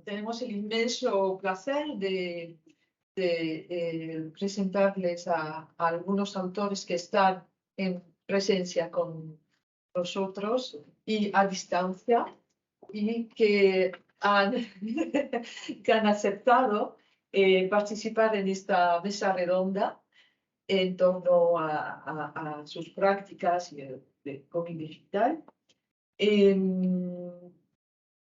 tenemos el inmenso placer de presentarles a algunos autores que están en presencia con nosotros y a distancia y que han, que han aceptado participar en esta mesa redonda en torno a sus prácticas de cómic digital.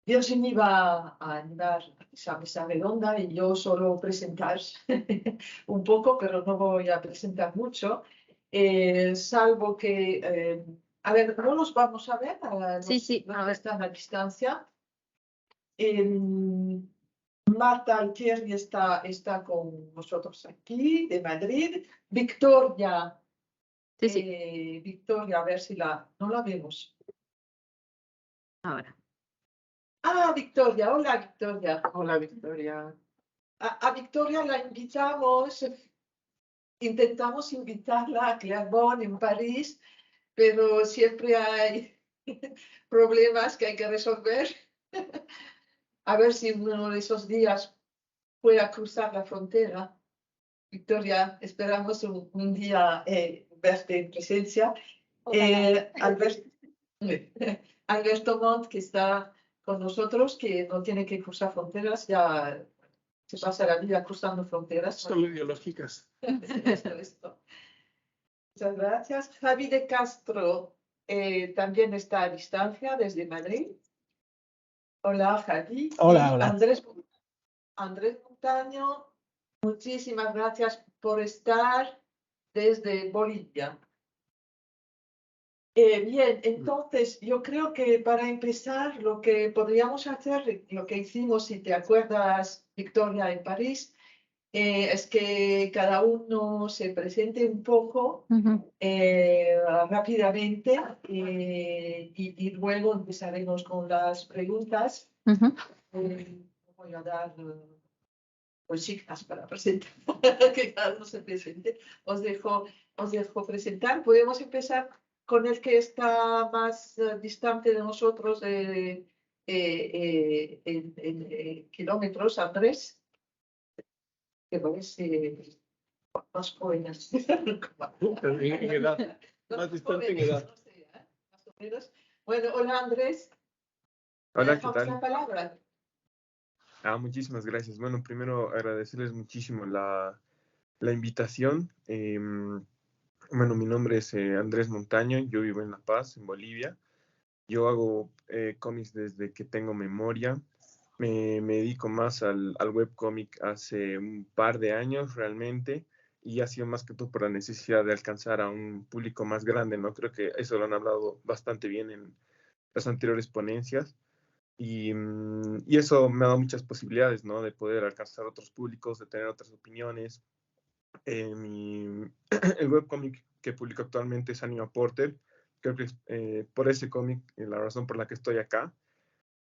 Virginie va a animar esa mesa redonda y yo solo presentar un poco, pero no voy a presentar mucho, salvo que, a ver, no los vamos a ver, Sí, los que están a distancia. Marta Altieri está con nosotros aquí, de Madrid. Victoria, Sí. Victoria, a ver si no la vemos. Ahora. Ah, Victoria, hola Victoria. Hola, Victoria. A Victoria la intentamos invitarla a Clermont en París, pero siempre hay problemas que hay que resolver. A ver si uno de esos días pueda cruzar la frontera. Victoria, esperamos un día verte en presencia. Alberto Montt, que está con nosotros, que no tiene que cruzar fronteras, ya se pasa la vida cruzando fronteras. Son ideológicas. Esto. Muchas gracias. Javi de Castro también está a distancia desde Madrid. Hola, Javi. Hola, y hola. Andrés Montaño, muchísimas gracias por estar desde Bolivia. Bien, entonces yo creo que para empezar lo que podríamos hacer, lo que hicimos, si te acuerdas, Victoria, en París, es que cada uno se presente un poco rápidamente y luego empezaremos con las preguntas. Voy a dar consignas para presentar, que cada uno se presente. Os dejo presentar. Podemos empezar con el que está más distante de nosotros en kilómetros, Andrés, que parece más jóvenes. En edad, más distante en edad. No sé, más o menos. Bueno, hola Andrés. Hola, ¿qué tal? La palabra. Muchísimas gracias. Bueno, primero agradecerles muchísimo la invitación. Bueno, mi nombre es Andrés Montaño, yo vivo en La Paz, en Bolivia. Yo hago cómics desde que tengo memoria. Me dedico más al webcómic hace un par de años realmente, y ha sido más que todo por la necesidad de alcanzar a un público más grande, ¿no? Creo que eso lo han hablado bastante bien en las anteriores ponencias. Y eso me ha dado muchas posibilidades, ¿no? De poder alcanzar otros públicos, de tener otras opiniones. El webcómic que publico actualmente es Anima Porter. Creo que es por ese cómic la razón por la que estoy acá.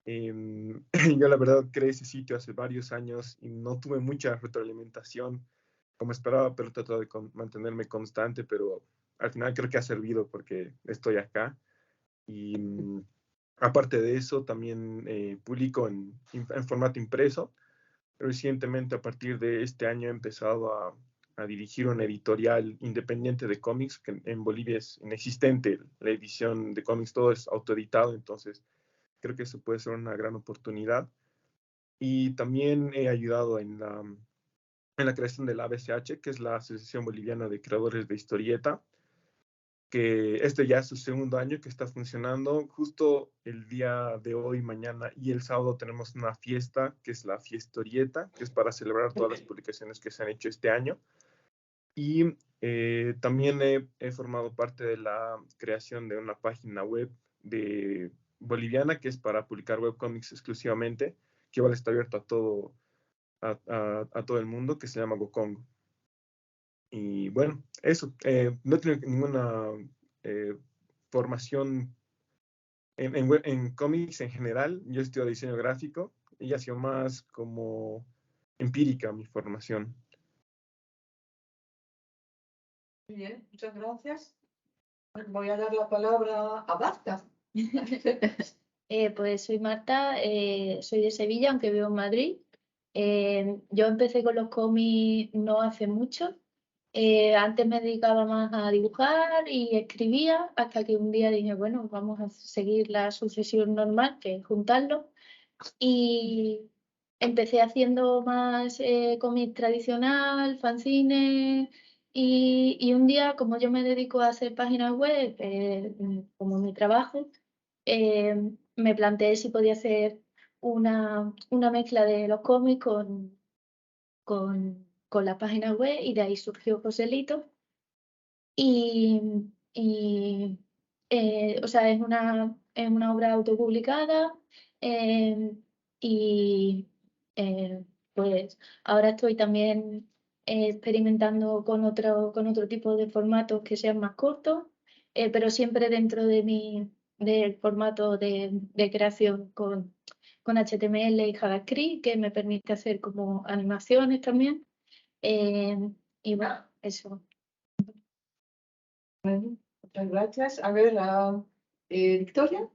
Yo la verdad creé ese sitio hace varios años y no tuve mucha retroalimentación como esperaba, pero he tratado de mantenerme constante, pero al final creo que ha servido porque estoy acá. Y aparte de eso, también publico en formato impreso. Recientemente, a partir de este año, he empezado a dirigir una editorial independiente de cómics, que en Bolivia es inexistente. La edición de cómics, todo es autoeditado, entonces creo que eso puede ser una gran oportunidad. Y también he ayudado en la creación de la ABCH, que es la Asociación Boliviana de Creadores de Historieta, que este ya es su segundo año que está funcionando. Justo el día de hoy, mañana y el sábado tenemos una fiesta, que es la Fiestorieta, que es para celebrar todas las publicaciones que se han hecho este año. Y también he formado parte de la creación de una página web boliviana, que es para publicar webcomics exclusivamente, que igual está abierto a todo el mundo, que se llama GoCongo. Y bueno, eso, no tengo ninguna formación en cómics en general. Yo estudio diseño gráfico y ha sido más como empírica mi formación. Bien, muchas gracias. Voy a dar la palabra a Marta. Pues soy Marta, soy de Sevilla, aunque vivo en Madrid. Yo empecé con los cómics no hace mucho. Antes me dedicaba más a dibujar y escribía, hasta que un día dije, bueno, vamos a seguir la sucesión normal, que es juntarlo. Y empecé haciendo más cómic tradicional, fanzine, y un día, como yo me dedico a hacer páginas web, como mi trabajo, me planteé si podía hacer una mezcla de los cómics con las páginas web, y de ahí surgió Joselito. Y, y, o sea, es una obra autopublicada, eh, y pues ahora estoy también experimentando con otro tipo de formatos que sean más cortos, pero siempre dentro del formato de creación con HTML y JavaScript, que me permite hacer como animaciones también. eh, y bueno, eso. Bueno, muchas gracias. A ver, Victoria.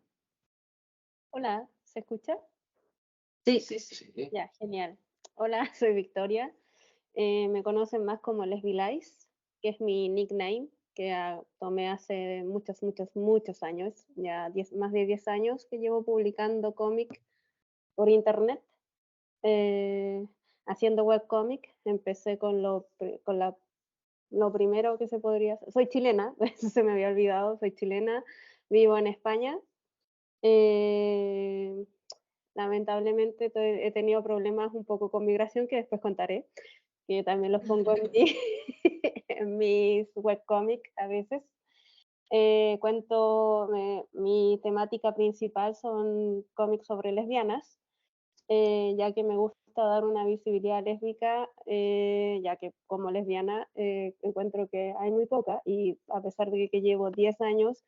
Hola, ¿se escucha? Sí. Sí, sí. Ya, genial. Hola, soy Victoria. Me conocen más como Lesbielize, que es mi nickname, que tomé hace muchos años, ya más de 10 años que llevo publicando cómic por internet, haciendo webcómic. Empecé con lo primero que se podría hacer. Soy chilena, eso se me había olvidado, soy chilena, vivo en España. Lamentablemente he tenido problemas un poco con migración, que después contaré, que también los pongo en mis webcomics a veces. Mi temática principal son cómics sobre lesbianas, ya que me gusta dar una visibilidad lésbica, ya que como lesbiana encuentro que hay muy poca, y a pesar de que llevo 10 años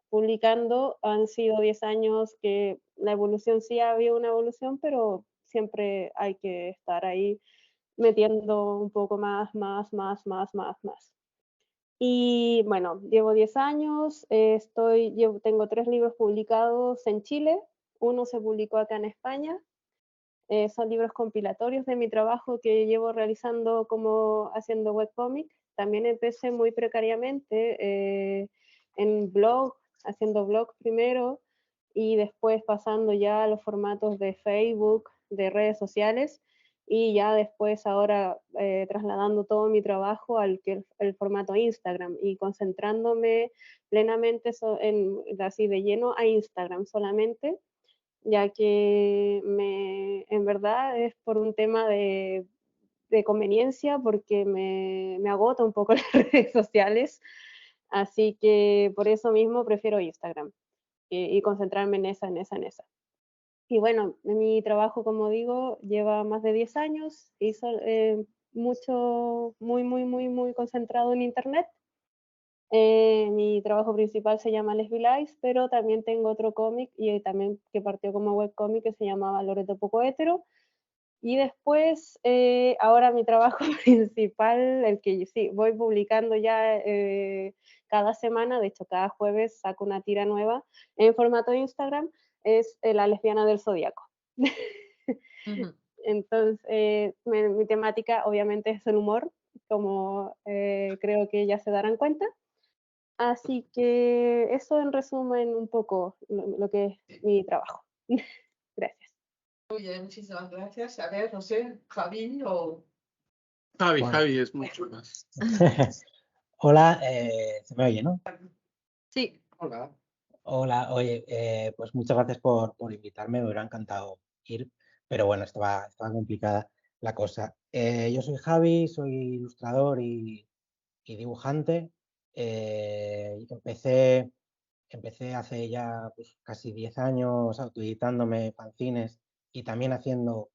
publicando, han sido 10 años que la evolución sí ha habido una evolución, pero siempre hay que estar ahí metiendo un poco más. Y bueno, llevo 10 años, tengo 3 libros publicados en Chile, uno se publicó acá en España. Son libros compilatorios de mi trabajo que llevo realizando como haciendo webcomic. También empecé muy precariamente en blog, haciendo blog primero, y después pasando ya a los formatos de Facebook, de redes sociales, y ya después ahora trasladando todo mi trabajo el formato Instagram y concentrándome plenamente así de lleno a Instagram solamente, ya que en verdad es por un tema de conveniencia, porque me agota un poco las redes sociales, así que por eso mismo prefiero Instagram y concentrarme en esa. Y bueno, mi trabajo, como digo, lleva más de 10 años, mucho, muy concentrado en Internet. Mi trabajo principal se llama Lesbielize, pero también tengo otro cómic y también que partió como webcómic, que se llamaba Loreto Poco Hétero. Y después, ahora mi trabajo principal, el que sí, voy publicando ya cada semana, de hecho cada jueves saco una tira nueva en formato de Instagram, es La Lesbiana del Zodíaco. Entonces, mi temática obviamente es el humor, como creo que ya se darán cuenta. Así que eso en resumen un poco lo que es mi trabajo. Gracias. Muy bien, muchísimas gracias. A ver, no sé, Javi o... Javi, Bueno. Javi es mucho más. Hola, ¿se me oye, no? Sí. Hola. Hola, oye, pues muchas gracias por invitarme, me hubiera encantado ir, pero bueno, estaba complicada la cosa. Yo soy Javi, soy ilustrador y dibujante. Empecé hace ya pues, casi 10 años autoeditándome fanzines y también haciendo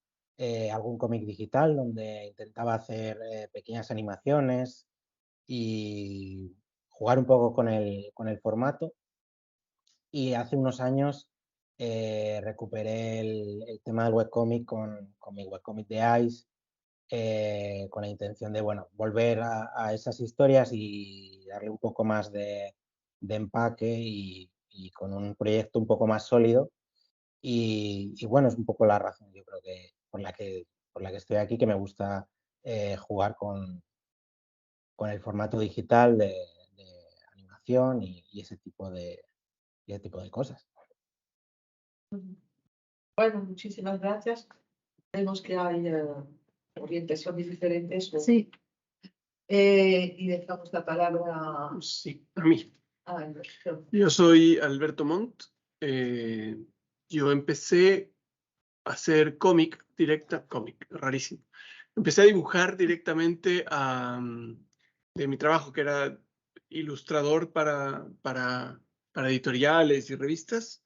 algún cómic digital donde intentaba hacer pequeñas animaciones y jugar un poco con el formato. Y hace unos años recuperé el tema del webcómic con mi webcómic de Ice, con la intención de bueno, volver a esas historias y darle un poco más de empaque y con un proyecto un poco más sólido. Y bueno, es un poco la razón, yo creo que por la que estoy aquí, que me gusta jugar con el formato digital de animación y ese tipo de cosas. Bueno, muchísimas gracias. Vemos que hay orientaciones diferentes. Sí. Y dejamos la palabra Sí, a mí. a Alberto. Yo soy Alberto Montt. Yo empecé a hacer cómic, rarísimo. Empecé a dibujar directamente de mi trabajo, que era ilustrador para editoriales y revistas.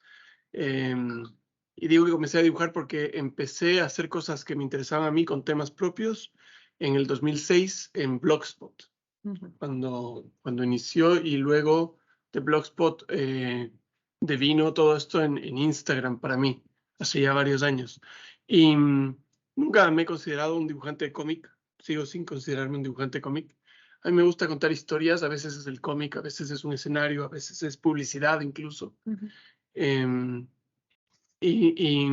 Y digo que comencé a dibujar porque empecé a hacer cosas que me interesaban a mí con temas propios en el 2006 en Blogspot, cuando inició, y luego de Blogspot devino todo esto en Instagram para mí, hace ya varios años. Y nunca me he considerado un dibujante de cómic, sigo sin considerarme un dibujante de cómic. A mí me gusta contar historias, a veces es el cómic, a veces es un escenario, a veces es publicidad incluso. Em, y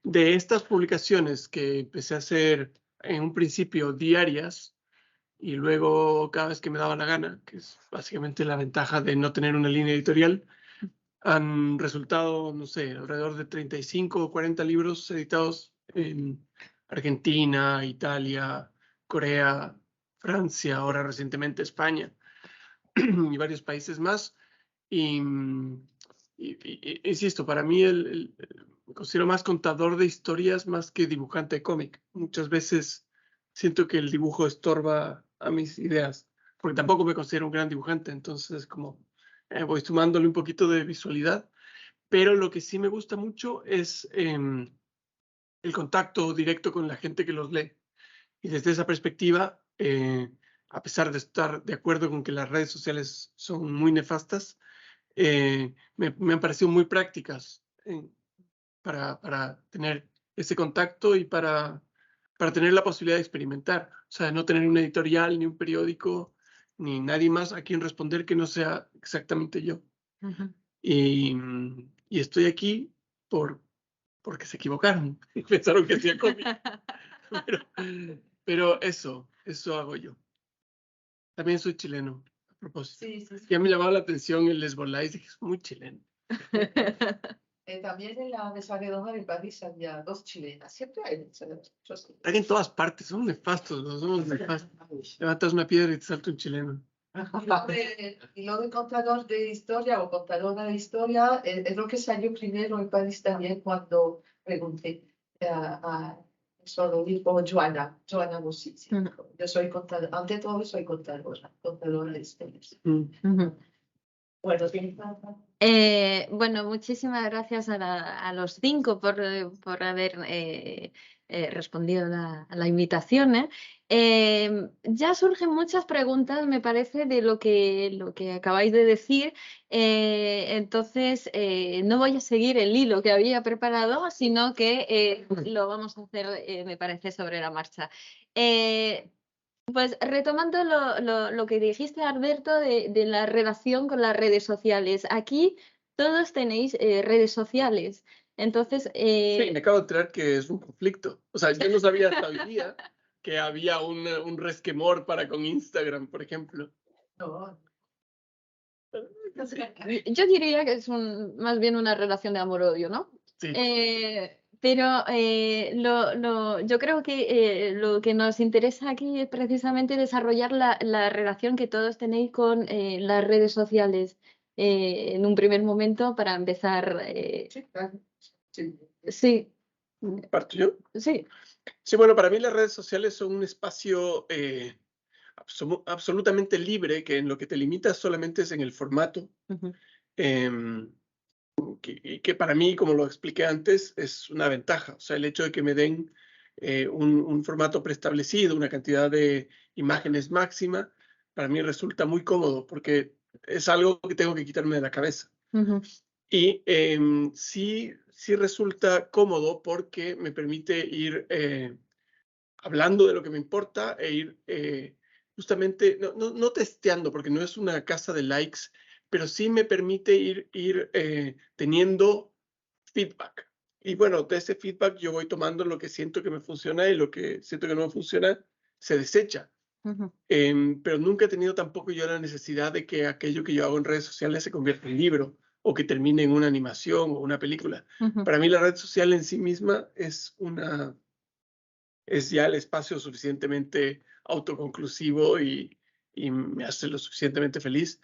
de estas publicaciones que empecé a hacer en un principio diarias y luego cada vez que me daba la gana, que es básicamente la ventaja de no tener una línea editorial, han resultado, no sé, alrededor de 35 o 40 libros editados en Argentina, Italia, Corea, Francia, ahora recientemente España y varios países más. Y insisto, para mí me considero más contador de historias más que dibujante de cómic. Muchas veces siento que el dibujo estorba a mis ideas, porque tampoco me considero un gran dibujante, entonces como voy sumándole un poquito de visualidad, pero lo que sí me gusta mucho es el contacto directo con la gente que los lee. Y desde esa perspectiva, a pesar de estar de acuerdo con que las redes sociales son muy nefastas, me han parecido muy prácticas para tener ese contacto y para tener la posibilidad de experimentar. O sea, no tener un editorial, ni un periódico, ni nadie más a quien responder que no sea exactamente yo. Y estoy aquí porque se equivocaron y pensaron que hacía cómic. Pero eso hago yo. También soy chileno, a propósito. Sí, sí, sí. Ya me llamaba la atención el Les Volais, dije, es muy chileno. También en la mesa redonda de París había 2 chilenas. Siempre hay muchos. Están en todas partes, son nefastos, no somos nefastos. Levantas una piedra y te salta un chileno. Y lo de contador de historia o contadora de historia es lo que salió primero en París también cuando pregunté a solo dijo Joana Musisi. Yo soy contadora, ante todo soy contadora de historias. Bueno, Bueno, muchísimas gracias a los 5 por haber respondido a la invitación. Ya surgen muchas preguntas, me parece, de lo que acabáis de decir. Entonces, no voy a seguir el hilo que había preparado, sino que lo vamos a hacer, me parece, sobre la marcha. Pues retomando lo que dijiste, Alberto, de la relación con las redes sociales. Aquí todos tenéis redes sociales. Entonces, Sí, me acabo de enterar que es un conflicto. O sea, yo no sabía hasta hoy día que había un resquemor para con Instagram, por ejemplo. no. yo diría que es más bien una relación de amor-odio, ¿no? Sí. Pero yo creo que lo que nos interesa aquí es precisamente desarrollar la relación que todos tenéis con las redes sociales en un primer momento para empezar. Sí, claro. Sí. Sí, ¿Parto yo? sí. Sí, bueno, para mí las redes sociales son un espacio absolutamente libre, que en lo que te limitas solamente es en el formato. Ujú. Que para mí, como lo expliqué antes, es una ventaja. O sea, el hecho de que me den un formato preestablecido, una cantidad de imágenes máxima, para mí resulta muy cómodo porque es algo que tengo que quitarme de la cabeza. Ujú. Y sí resulta cómodo porque me permite ir hablando de lo que me importa e ir justamente, no testeando, porque no es una casa de likes, pero sí me permite ir teniendo feedback. Y bueno, de ese feedback yo voy tomando lo que siento que me funciona y lo que siento que no me funciona se desecha. Ujú, Pero nunca he tenido tampoco yo la necesidad de que aquello que yo hago en redes sociales se convierta en libro o que termine en una animación o una película. ujú, Para mí la red social en sí misma es ya el espacio suficientemente autoconclusivo y me hace lo suficientemente feliz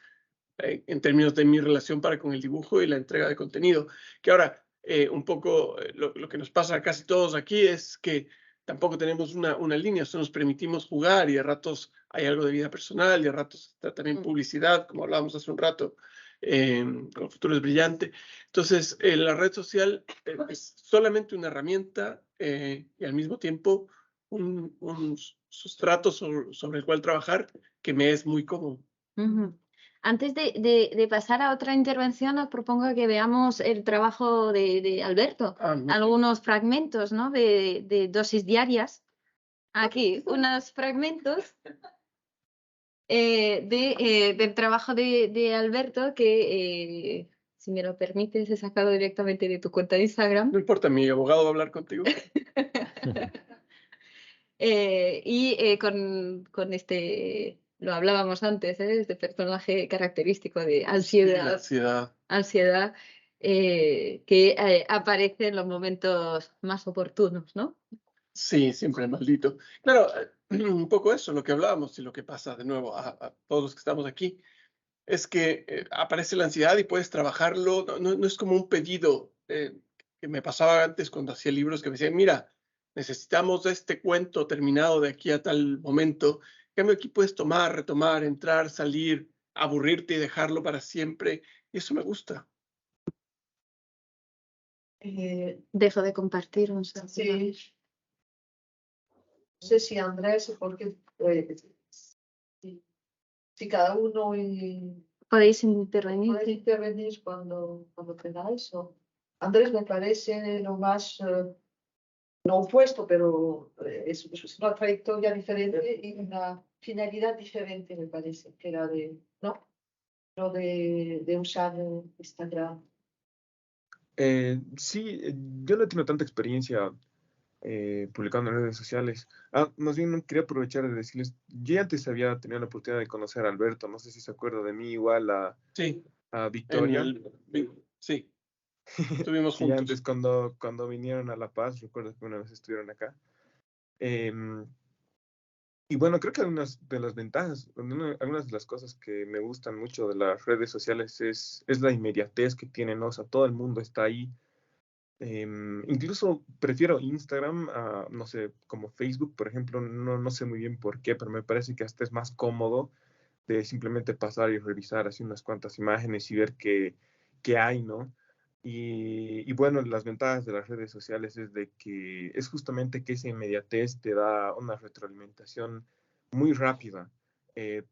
en términos de mi relación para con el dibujo y la entrega de contenido. Que ahora, un poco lo que nos pasa a casi todos aquí es que tampoco tenemos una línea, solo nos permitimos jugar y a ratos hay algo de vida personal y a ratos está también Mm. publicidad, como hablábamos hace un rato, con el futuro es brillante. Entonces, la red social es solamente una herramienta y al mismo tiempo un sustrato sobre el cual trabajar que me es muy cómodo. ujú. Antes de pasar a otra intervención, os propongo que veamos el trabajo de Alberto, No sé. algunos fragmentos, ¿no? de dosis diarias. Aquí, unos fragmentos del trabajo de Alberto que, si me lo permites, he sacado directamente de tu cuenta de Instagram. No importa, mi abogado va a hablar contigo. Con este, lo hablábamos antes, este personaje característico de Sí, la ansiedad, ansiedad. que aparece en los momentos más oportunos, ¿no? Sí, siempre maldito. Claro, un poco eso, lo que hablábamos y lo que pasa de nuevo a todos los que estamos aquí, es que aparece la ansiedad y puedes trabajarlo, no es como un pedido que me pasaba antes cuando hacía libros que me decían, mira, necesitamos este cuento terminado de aquí a tal momento. En cambio, aquí puedes tomar, retomar, entrar, salir, aburrirte y dejarlo para siempre. Y eso me gusta. Dejo de compartir un segundo. Sí. No sé si Andrés, porque si cada uno Podéis intervenir. puede intervenir cuando queráis. Andrés me parece lo más, no opuesto, pero es una trayectoria diferente y una finalidad diferente, me parece, que la de, ¿no? Lo de usar Instagram. Sí, yo no tengo tanta experiencia publicando en redes sociales. Más bien quería aprovechar de decirles, yo antes había tenido la oportunidad de conocer a Alberto, no sé si se acuerda de mí, igual Sí, a Victoria. sí, estuvimos Sí, juntos. antes cuando vinieron a La Paz, recuerdo que una vez estuvieron acá. Y bueno, creo que algunas de las ventajas, algunas de las cosas que me gustan mucho de las redes sociales es la inmediatez que tienen, ¿no? O sea, todo el mundo está ahí. Incluso prefiero Instagram a, no sé, como Facebook, por ejemplo, no sé muy bien por qué, pero me parece que hasta es más cómodo de simplemente pasar y revisar así unas cuantas imágenes y ver qué hay, ¿no? Y bueno, las ventajas de las redes sociales es de que es justamente que esa inmediatez te da una retroalimentación muy rápida.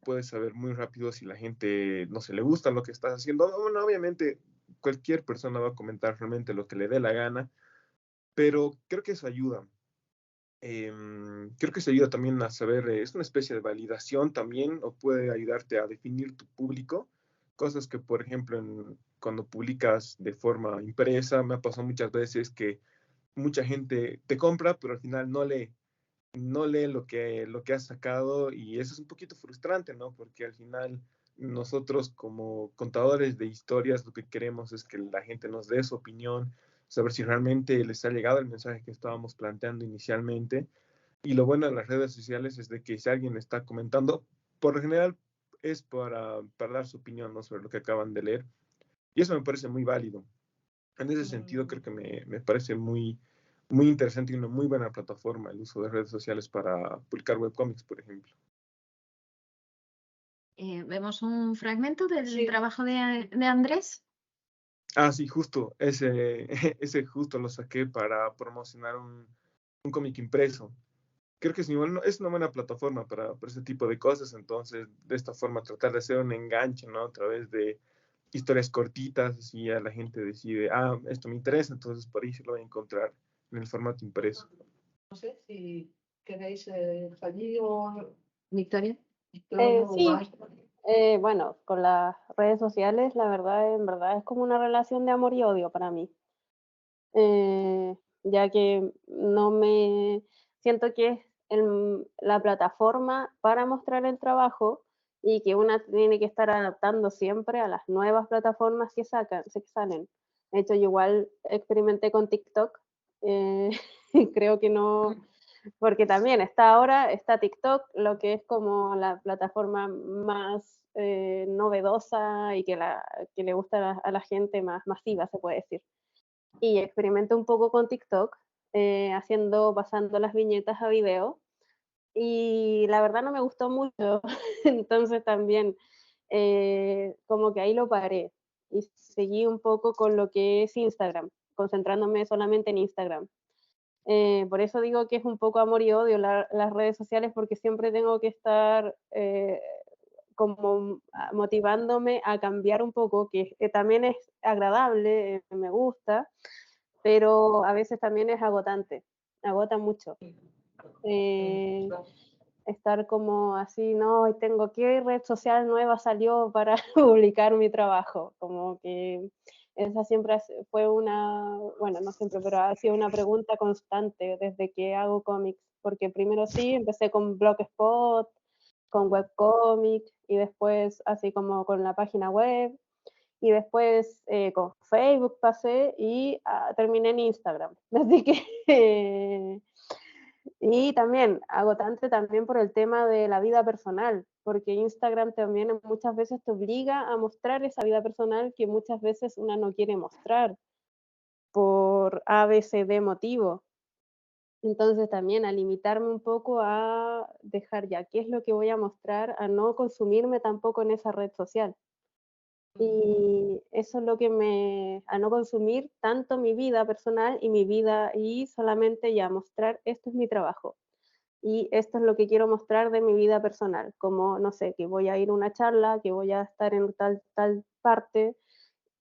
Puedes saber muy rápido si la gente no se le gusta lo que estás haciendo. Bueno, obviamente cualquier persona va a comentar realmente lo que le dé la gana, pero creo que eso ayuda. Creo que eso ayuda también a saber, es una especie de validación también, o puede ayudarte a definir tu público, cosas que, por ejemplo, cuando publicas de forma impresa, me ha pasado muchas veces que mucha gente te compra, pero al final no lee lo que has sacado y eso es un poquito frustrante, ¿no? Porque al final nosotros como contadores de historias lo que queremos es que la gente nos dé su opinión, saber si realmente les ha llegado el mensaje que estábamos planteando inicialmente. Y lo bueno de las redes sociales es de que si alguien está comentando, por lo general es para dar su opinión, ¿no? Sobre lo que acaban de leer. Y eso me parece muy válido. En ese sentido, creo que me parece muy interesante y una muy buena plataforma el uso de redes sociales para publicar webcomics, por ejemplo. Vemos un fragmento del Sí. trabajo de Andrés. Sí, justo, ese justo lo saqué para promocionar un cómic impreso. Creo que es una buena plataforma para ese tipo de cosas, entonces de esta forma tratar de hacer un enganche, ¿no? A través de historias cortitas, así ya la gente decide, esto me interesa, entonces por ahí se lo voy a encontrar en el formato impreso. No sé si queréis Fanny o Victoria. Victoria o Sí. Mar. Bueno, con las redes sociales, la verdad, en verdad es como una relación de amor y odio para mí. ya que no me siento que es la plataforma para mostrar el trabajo y que una tiene que estar adaptando siempre a las nuevas plataformas que salen. De hecho, yo igual experimenté con TikTok, creo que no, porque también está TikTok, lo que es como la plataforma más novedosa y que le gusta a la gente más masiva, se puede decir. Y experimenté un poco con TikTok, pasando las viñetas a video, y la verdad no me gustó mucho, entonces también como que ahí lo paré y seguí un poco con lo que es Instagram, concentrándome solamente en Instagram. Por eso digo que es un poco amor y odio las redes sociales, porque siempre tengo que estar como motivándome a cambiar un poco, que también es agradable, me gusta, pero a veces también es agotante, agota mucho. Estar como así, no, hoy tengo, ¿qué red social nueva salió para publicar mi trabajo? Como que esa siempre fue una, bueno, no siempre, pero ha sido una pregunta constante desde que hago cómics, porque primero sí, empecé con Blogspot, con webcomic, y después así como con la página web, y después con Facebook pasé y terminé en Instagram. Así que y también agotante también por el tema de la vida personal, porque Instagram también muchas veces te obliga a mostrar esa vida personal que muchas veces una no quiere mostrar por A, B, C, D motivo. Entonces también a limitarme un poco a dejar ya qué es lo que voy a mostrar, a no consumirme tampoco en esa red social. Y eso es lo que a no consumir tanto mi vida personal y mi vida, y solamente ya mostrar, esto es mi trabajo y esto es lo que quiero mostrar de mi vida personal, como, no sé, que voy a ir a una charla, que voy a estar en tal parte,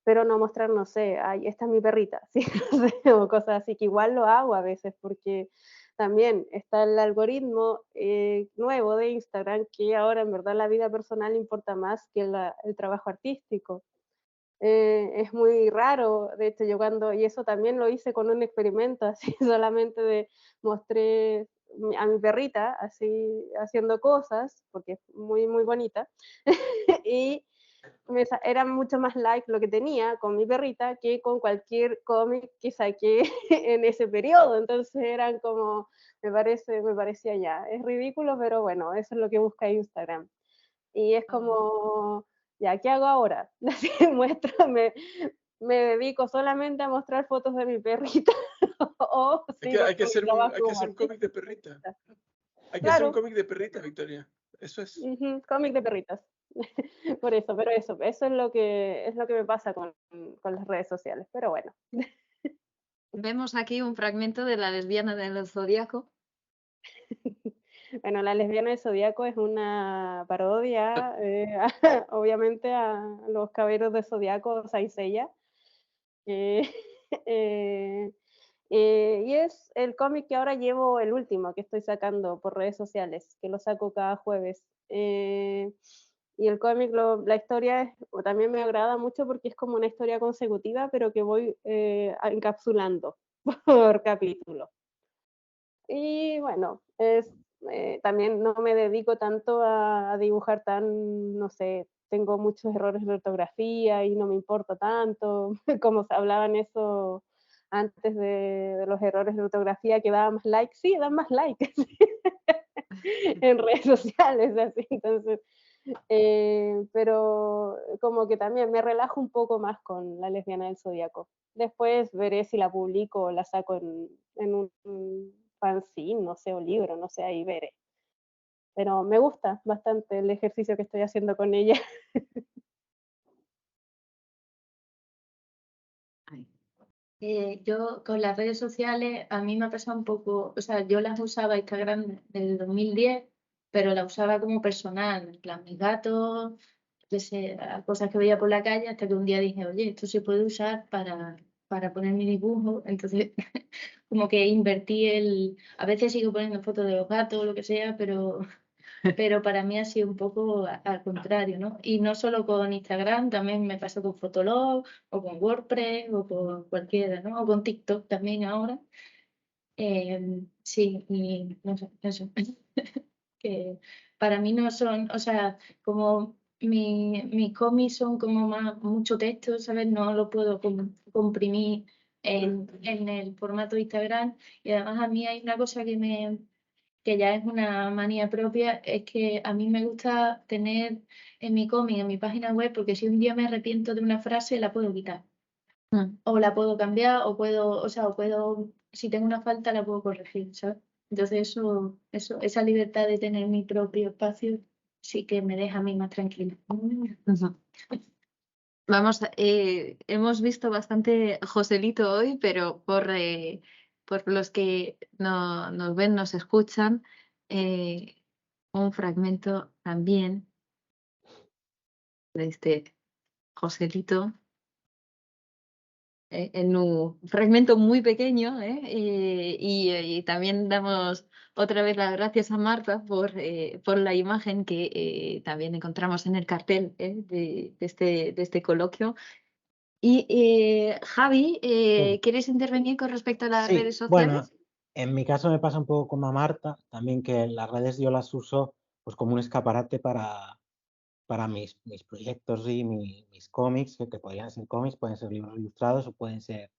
pero no mostrar, no sé, ay, esta es mi perrita, ¿sí? No sé, o cosas así, que igual lo hago a veces, porque también está el algoritmo nuevo de Instagram, que ahora en verdad la vida personal importa más que el trabajo artístico. Es muy raro, de hecho y eso también lo hice con un experimento, así solamente mostré a mi perrita así haciendo cosas, porque es muy, muy bonita, y era mucho más like lo que tenía con mi perrita que con cualquier cómic que saqué en ese periodo, entonces eran como, me parecía ya, es ridículo, pero bueno, eso es lo que busca Instagram. Y es como, ya, ¿qué hago ahora? Así me dedico solamente a mostrar fotos de mi perrita o sigo Hay que con mi hacer trabajo hay que como hacer un cómic de artista. perrita. Hay que hacer un Claro, cómic de perrita, Victoria. Eso es. cómic de perritas. Por eso, pero eso es lo que me pasa con las redes sociales, pero bueno. Vemos aquí un fragmento de La lesbiana del Zodíaco. Bueno, La lesbiana del Zodíaco es una parodia, obviamente, a los caballeros del Zodíaco, Saint Seiya. Eh, eh, y es el cómic que ahora llevo, el último que estoy sacando por redes sociales, que lo saco cada jueves. Y el cómic, la historia también me agrada mucho porque es como una historia consecutiva, pero que voy encapsulando por capítulo. Y bueno, también no me dedico tanto a dibujar no sé, tengo muchos errores de ortografía y no me importa tanto, como se hablaban eso antes de los errores de ortografía, que daban más likes, sí, dan más likes en redes sociales, así, entonces, pero como que también me relajo un poco más con La lesbiana del Zodíaco. Después veré si la publico o la saco en un fanzine, no sé, o libro, no sé, ahí veré. Pero me gusta bastante el ejercicio que estoy haciendo con ella. Yo con las redes sociales, a mí me ha pasado un poco, o sea, yo las usaba Instagram desde el 2010, pero la usaba como personal, en plan mis gatos, yo sé, cosas que veía por la calle, hasta que un día dije, oye, esto se puede usar para poner mi dibujo, entonces como que invertí a veces sigo poniendo fotos de los gatos o lo que sea, pero pero para mí ha sido un poco al contrario, ¿no? Y no solo con Instagram, también me pasó con Fotolog o con WordPress o con cualquiera, ¿no? O con TikTok también ahora. Sí, y no sé, eso. Que para mí no son, o sea, como mis cómics son como más mucho texto, ¿sabes? No lo puedo comprimir en el formato de Instagram. Y además a mí hay una cosa que ya es una manía propia, es que a mí me gusta tener en mi cómic, en mi página web, porque si un día me arrepiento de una frase, la puedo quitar. O la puedo cambiar, o puedo, si tengo una falta, la puedo corregir, ¿sabes? Entonces esa libertad de tener mi propio espacio sí que me deja a mí más tranquila. Ujú. Vamos, hemos visto bastante Joselito hoy, pero por los que no, nos ven, nos escuchan, un fragmento también de este Joselito. En un fragmento muy pequeño, y también damos otra vez las gracias a Marta por la imagen que también encontramos en el cartel de este coloquio. Y Javi, ¿quieres intervenir con respecto a las Sí, redes bueno, sociales? en mi caso me pasa un poco como a Marta, también que las redes yo las uso pues como un escaparate para mis proyectos y mis cómics, que podrían ser cómics, pueden ser libros ilustrados o pueden ser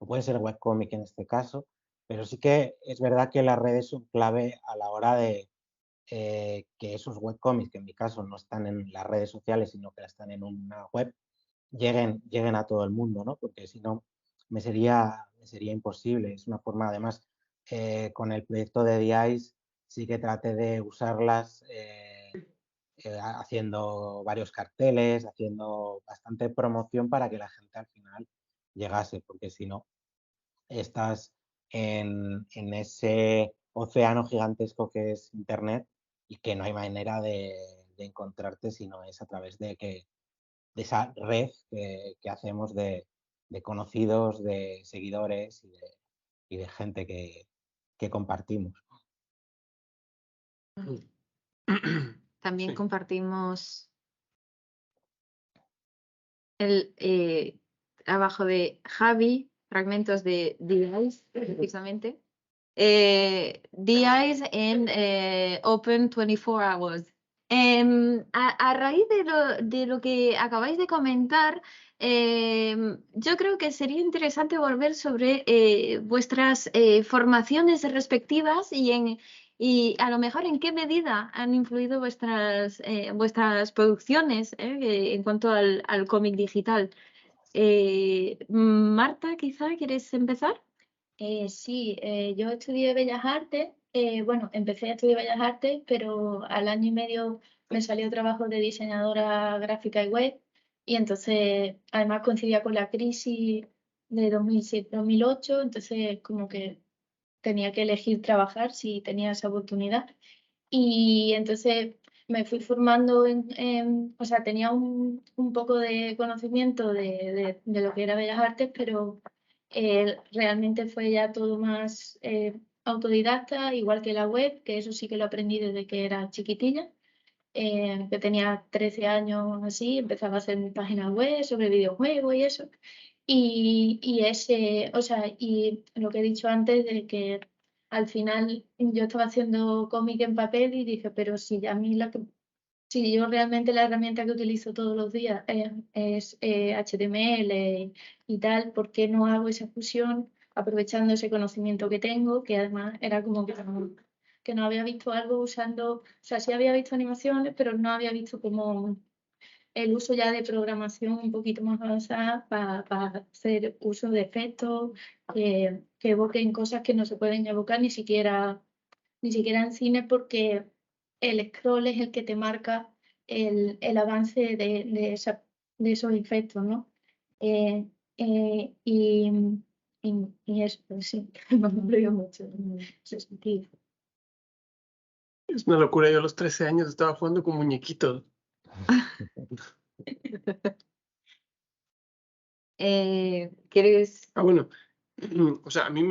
webcómic en este caso, pero sí que es verdad que las redes son clave a la hora de que esos webcómics, que en mi caso no están en las redes sociales, sino que están en una web, lleguen a todo el mundo, ¿no? Porque si no, me sería imposible. Es una forma, además, con el proyecto de The Eyes, sí que traté de usarlas haciendo varios carteles, haciendo bastante promoción para que la gente al final llegase, porque si no, estás en ese océano gigantesco que es Internet y que no hay manera de encontrarte si no es a través de esa red que hacemos de conocidos, de seguidores y de gente que compartimos. También Sí. compartimos el trabajo de Javi, fragmentos de The Eyes, precisamente. The Eyes en Open 24 Hours. A raíz de lo que acabáis de comentar, yo creo que sería interesante volver sobre vuestras formaciones respectivas y a lo mejor en qué medida han influido vuestras producciones en cuanto al cómic digital. Marta, quizá, ¿quieres empezar? Sí, yo estudié Bellas Artes. Bueno, empecé a estudiar Bellas Artes, pero al año y medio me salió trabajo de diseñadora gráfica y web. Y entonces, además coincidía con la crisis de 2007-2008, entonces como que tenía que elegir trabajar si tenía esa oportunidad. Y entonces me fui formando o sea, tenía un poco de conocimiento de lo que era Bellas Artes, pero realmente fue ya todo más autodidacta, igual que la web, que eso sí que lo aprendí desde que era chiquitilla, que tenía 13 años así, empezaba a hacer mi página web sobre videojuegos y eso. O sea, y lo que he dicho antes de que al final yo estaba haciendo cómic en papel y dije, pero si a mí si yo realmente la herramienta que utilizo todos los días es HTML y tal, ¿por qué no hago esa fusión aprovechando ese conocimiento que tengo? Que además era como que no había visto algo usando, o sea, sí había visto animaciones, pero no había visto como el uso ya de programación un poquito más avanzada para hacer uso de efectos que evoquen cosas que no se pueden evocar ni siquiera en cine, porque el scroll es el que te marca el avance de esos efectos, ¿no? Eh, eh, y, y eso, pues sí, me he influido mucho en ese sentido. Es una locura. Yo a los 13 años estaba jugando con muñequitos. ¿Quieres? Bueno, o sea, a mí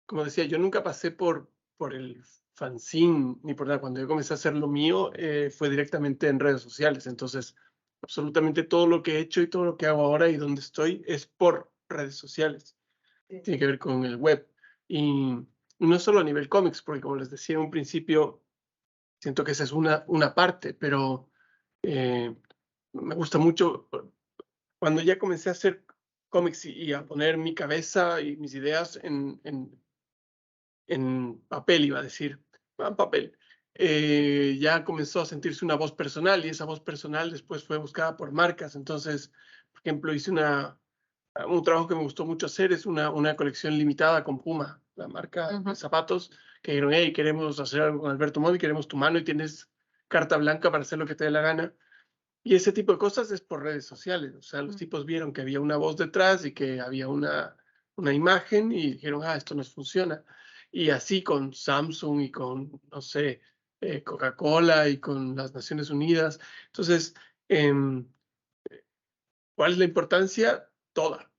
como decía, yo nunca pasé por el fanzine ni por nada. Cuando yo comencé a hacer lo mío, fue directamente en redes sociales. Entonces, absolutamente todo lo que he hecho y todo lo que hago ahora y donde estoy es por redes sociales. Sí. Tiene que ver con el web. Y no solo a nivel cómics, porque como les decía en un principio, siento que esa es una parte, pero me gusta mucho cuando ya comencé a hacer cómics y a poner mi cabeza y mis ideas en papel, iba a decir, en papel. Ya comenzó a sentirse una voz personal y esa voz personal después fue buscada por marcas. Entonces, por ejemplo, hice un trabajo que me gustó mucho hacer, es una colección limitada con Puma, la marca de zapatos, que dijeron, hey, queremos hacer algo con Alberto Modi, queremos tu mano y tienes carta blanca para hacer lo que te dé la gana. Y ese tipo de cosas es por redes sociales. O sea, los tipos vieron que había una voz detrás y que había una imagen y dijeron, esto nos funciona. Y así con Samsung y con, no sé, Coca-Cola y con las Naciones Unidas. Entonces, ¿cuál es la importancia? Toda.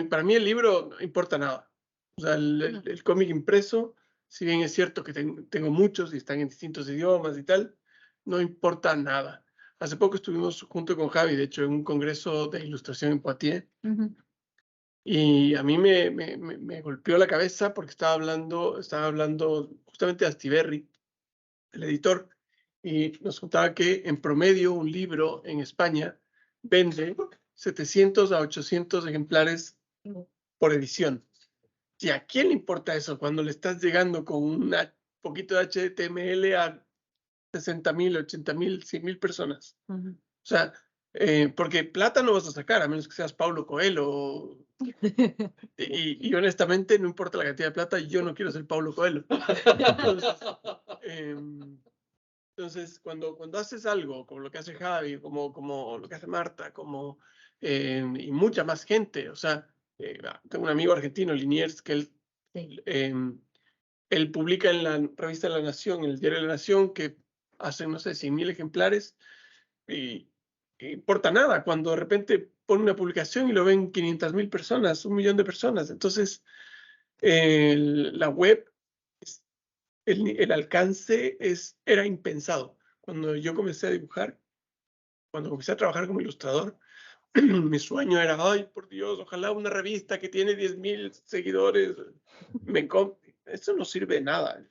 Para mí el libro no importa nada. O sea, el cómic impreso, si bien es cierto que tengo muchos y están en distintos idiomas y tal, no importa nada. Hace poco estuvimos junto con Javi, de hecho, en un congreso de ilustración en Poitiers, y a mí me golpeó la cabeza porque estaba hablando justamente de Astiberri, el editor, y nos contaba que en promedio un libro en España vende 700 a 800 ejemplares por edición. ¿Y a quién le importa eso cuando le estás llegando con un poquito de HTML a 60.000, 80.000, 100.000 personas? O sea, porque plata no vas a sacar, a menos que seas Paulo Coelho. Y honestamente, no importa la cantidad de plata, yo no quiero ser Paulo Coelho. Entonces, cuando haces algo, como lo que hace Javi, como lo que hace Marta, y mucha más gente, o sea, tengo un amigo argentino, Liniers, que él publica en la revista La Nación, en el diario de la Nación, que hacen, no sé, 100.000 ejemplares, y importa nada cuando de repente pone una publicación y lo ven 500.000 personas, 1.000.000 de personas. Entonces, la web, el alcance era impensado. Cuando yo comencé a dibujar, cuando comencé a trabajar como ilustrador, mi sueño era, ay, por Dios, ojalá una revista que tiene 10.000 seguidores me compre. Eso no sirve de nada.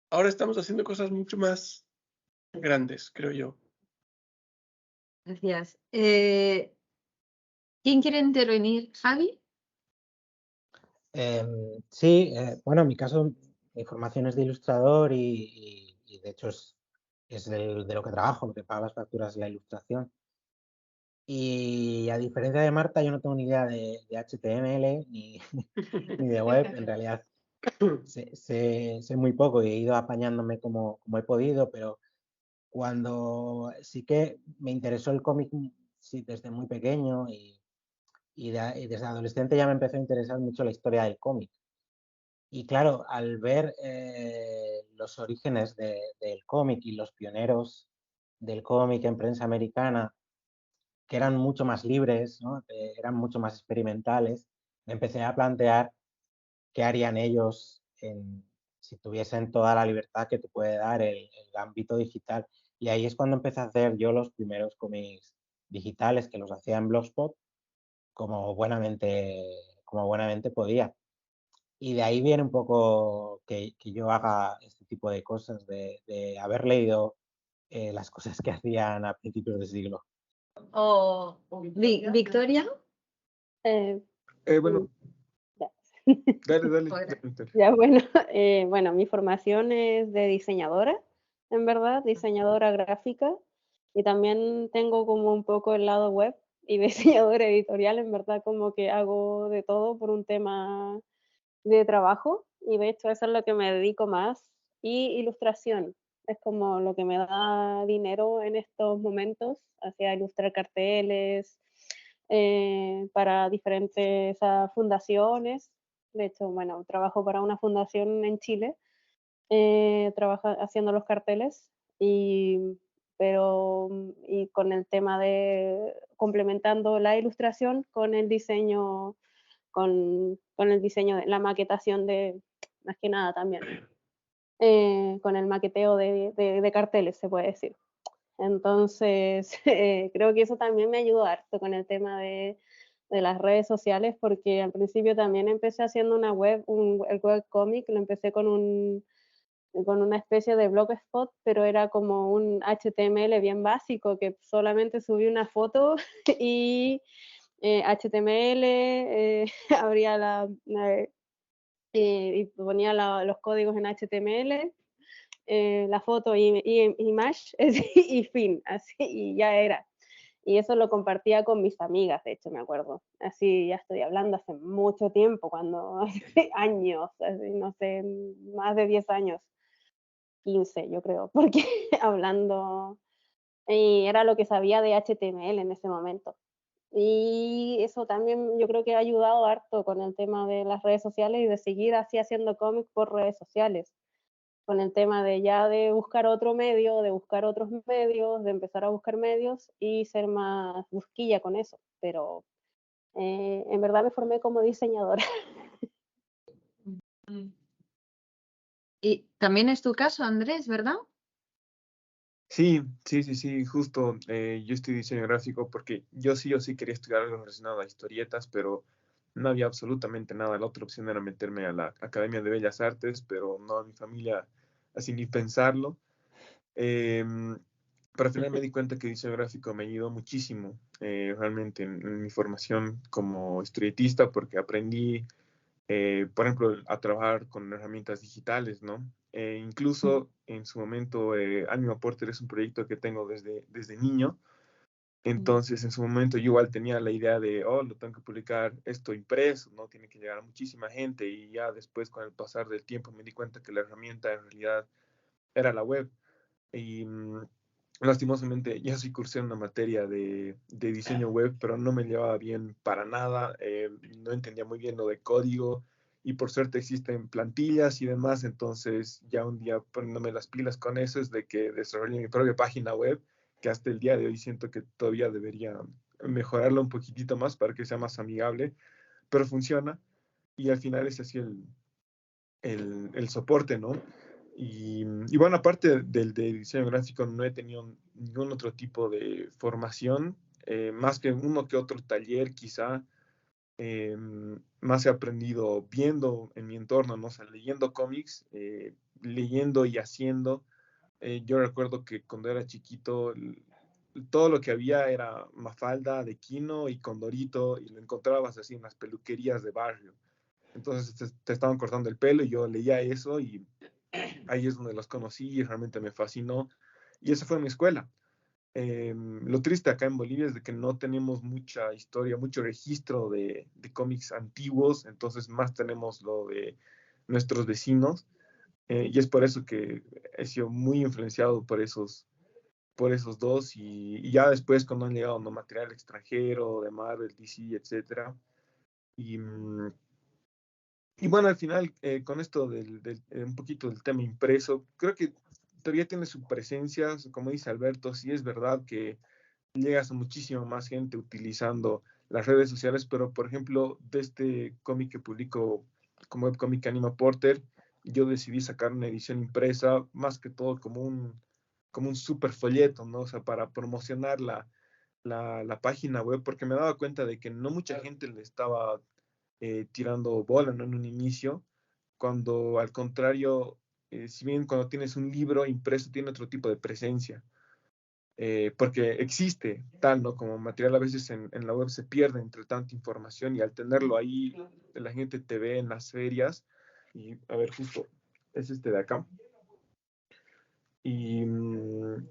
Ahora estamos haciendo cosas mucho más grandes, creo yo. Gracias. ¿Quién quiere intervenir? ¿Javi? Sí, bueno, en mi caso, mi formación es de ilustrador y de hecho es de lo que trabajo, lo que paga las facturas es la ilustración. Y a diferencia de Marta, yo no tengo ni idea de HTML ni de web. En realidad sé muy poco y he ido apañándome como he podido, pero cuando sí que me interesó el cómic sí, desde muy pequeño y desde adolescente ya me empezó a interesar mucho la historia del cómic. Y claro, al ver los orígenes del cómic y los pioneros del cómic en prensa americana, que eran mucho más libres, ¿no? Eran mucho más experimentales, me empecé a plantear qué harían ellos si tuviesen toda la libertad que te puede dar el ámbito digital. Y ahí es cuando empecé a hacer yo los primeros cómics digitales, que los hacía en Blogspot como buenamente podía. Y de ahí viene un poco que yo haga este tipo de cosas, de haber leído las cosas que hacían a principios de siglo. ¿O Victoria? Bueno, Ya. dale. Ya, bueno, bueno, mi formación es de diseñadora, en verdad, diseñadora gráfica, y también tengo como un poco el lado web y diseñadora editorial, en verdad, como que hago de todo por un tema de trabajo, y de hecho eso es lo que me dedico más, y ilustración, es como lo que me da dinero en estos momentos, hacia ilustrar carteles para diferentes fundaciones. De hecho, bueno, trabajo para una fundación en Chile, haciendo los carteles, pero y con el tema de complementando la ilustración con el diseño, con el diseño de la maquetación de, más que nada también. con el maqueteo de carteles, se puede decir. Entonces, creo que eso también me ayudó harto con el tema de las redes sociales, porque al principio también empecé haciendo una web, el webcomic, lo empecé con una especie de blogspot, pero era como un HTML bien básico, que solamente subí una foto y HTML, abría y ponía los códigos en HTML, la foto y image y fin, así, y ya era. Y eso lo compartía con mis amigas, de hecho, me acuerdo. Así ya estoy hablando hace mucho tiempo, hace años, así, no sé, más de 10 años, 15 yo creo, porque hablando, y era lo que sabía de HTML en ese momento. Y eso también yo creo que ha ayudado harto con el tema de las redes sociales y de seguir así haciendo cómics por redes sociales, con el tema de buscar otro medio, de buscar otros medios, de empezar a buscar medios y ser más busquilla con eso. Pero en verdad me formé como diseñadora. Y también es tu caso, Andrés, ¿verdad? Sí, justo yo estudié diseño gráfico porque yo sí o sí quería estudiar algo relacionado a historietas, pero no había absolutamente nada. La otra opción era meterme a la Academia de Bellas Artes, pero no, mi familia así ni pensarlo. Pero al final me di cuenta que diseño gráfico me ayudó muchísimo realmente en mi formación como historietista, porque aprendí, por ejemplo, a trabajar con herramientas digitales, ¿no? Incluso en su momento, Anima Porter es un proyecto que tengo desde niño. Entonces, en su momento yo igual tenía la idea de, oh, lo tengo que publicar esto impreso, ¿no? Tiene que llegar a muchísima gente. Y ya después, con el pasar del tiempo, me di cuenta que la herramienta en realidad era la web. Y lastimosamente ya sí cursé una materia de diseño web, pero no me llevaba bien para nada, no entendía muy bien lo de código y por suerte existen plantillas y demás, entonces ya un día poniéndome las pilas con eso es de que desarrollé mi propia página web, que hasta el día de hoy siento que todavía debería mejorarlo un poquitito más para que sea más amigable, pero funciona y al final es así el soporte, ¿no? Y bueno, aparte del de diseño gráfico, no he tenido ningún otro tipo de formación, más que uno que otro taller quizá. Más he aprendido viendo en mi entorno, ¿no? O sea, leyendo cómics, leyendo y haciendo. Yo recuerdo que cuando era chiquito, todo lo que había era Mafalda, de Quino y Condorito, y lo encontrabas así en las peluquerías de barrio. Entonces te estaban cortando el pelo y yo leía eso y ahí es donde los conocí y realmente me fascinó. Y esa fue mi escuela. Lo triste acá en Bolivia es de que no tenemos mucha historia, mucho registro de cómics antiguos, entonces más tenemos lo de nuestros vecinos. Y es por eso que he sido muy influenciado por esos dos. Y ya después cuando han llegado ¿no? material extranjero, de Marvel, DC, etc. Y, y bueno, al final, con esto un poquito del tema impreso, creo que todavía tiene su presencia, como dice Alberto, sí es verdad que llegas a muchísima más gente utilizando las redes sociales, pero por ejemplo, de este cómic que publico como webcómic Anima Porter, yo decidí sacar una edición impresa, más que todo como un super folleto, ¿no? O sea, para promocionar la página web, porque me daba cuenta de que no mucha gente le estaba tirando bola, ¿no? En un inicio, cuando al contrario, si bien cuando tienes un libro impreso tiene otro tipo de presencia, porque existe tal, ¿no? Como material a veces en la web se pierde entre tanta información y al tenerlo ahí la gente te ve en las ferias y a ver, justo es este de acá. Y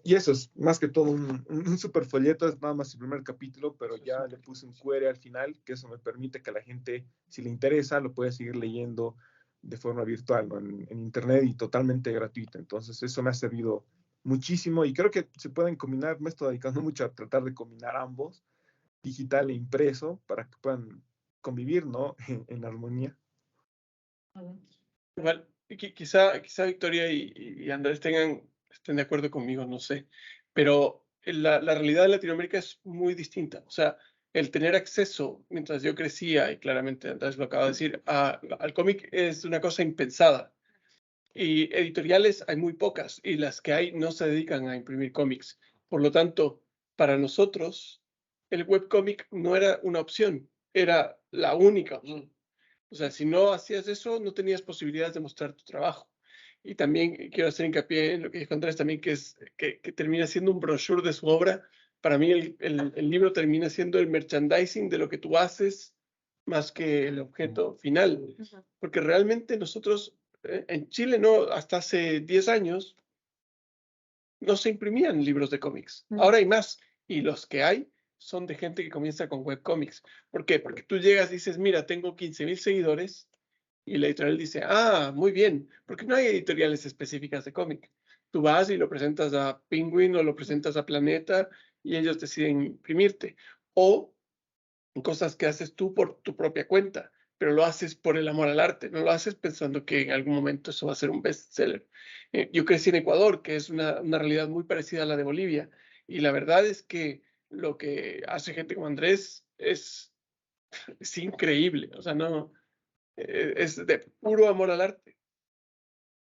eso es más que todo un super folleto, es nada más el primer capítulo, pero ya le puse un QR al final, que eso me permite que la gente, si le interesa, lo pueda seguir leyendo de forma virtual, ¿no? en internet y totalmente gratuita. Entonces eso me ha servido muchísimo y creo que se pueden combinar, me estoy dedicando mucho a tratar de combinar ambos, digital e impreso, para que puedan convivir, ¿no? en armonía. Igual, quizá Victoria y Andrés estén de acuerdo conmigo, no sé, pero la realidad de Latinoamérica es muy distinta. O sea, el tener acceso mientras yo crecía, y claramente Andrés lo acaba de decir, al cómic es una cosa impensada. Y editoriales hay muy pocas, y las que hay no se dedican a imprimir cómics. Por lo tanto, para nosotros, el webcómic no era una opción, era la única opción. O sea, si no hacías eso, no tenías posibilidades de mostrar tu trabajo. Y también quiero hacer hincapié en lo que dijo Andrés también, que termina siendo un brochure de su obra. Para mí el libro termina siendo el merchandising de lo que tú haces más que el objeto final. Porque realmente nosotros en Chile, no, hasta hace 10 años, no se imprimían libros de cómics. Ahora hay más. Y los que hay son de gente que comienza con webcómics. ¿Por qué? Porque tú llegas y dices, mira, tengo 15,000 seguidores. Y la editorial dice, ah, muy bien. Porque no hay editoriales específicas de cómic. Tú vas y lo presentas a Penguin o lo presentas a Planeta y ellos deciden imprimirte. O cosas que haces tú por tu propia cuenta, pero lo haces por el amor al arte, no lo haces pensando que en algún momento eso va a ser un bestseller. Yo crecí en Ecuador, que es una realidad muy parecida a la de Bolivia, y la verdad es que lo que hace gente como Andrés es increíble, o sea, no, es de puro amor al arte.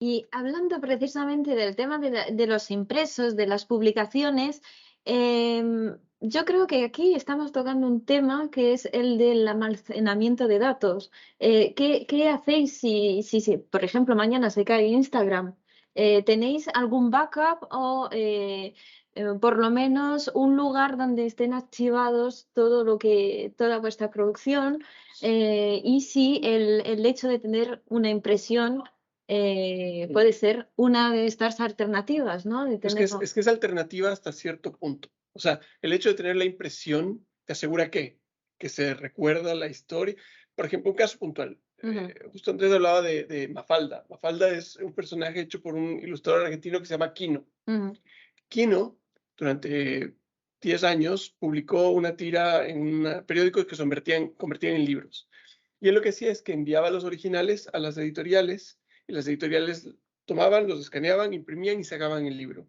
Y hablando precisamente del tema de los impresos, de las publicaciones, yo creo que aquí estamos tocando un tema que es el del almacenamiento de datos. ¿Qué hacéis si, por ejemplo, mañana se cae Instagram? ¿Tenéis algún backup o por lo menos un lugar donde estén archivados toda vuestra producción? Y si el hecho de tener una impresión puede ser una de estas alternativas, ¿no? De Es que tenerlo. es alternativa hasta cierto punto. O sea, el hecho de tener la impresión te asegura que se recuerda la historia. Por ejemplo, un caso puntual. Justo antes hablaba de Mafalda. Mafalda es un personaje hecho por un ilustrador argentino que se llama Quino. Quino, durante 10 años, publicó una tira en un periódico que se convertían en libros. Y él lo que hacía es que enviaba los originales a las editoriales, y las editoriales tomaban, los escaneaban, imprimían y sacaban el libro.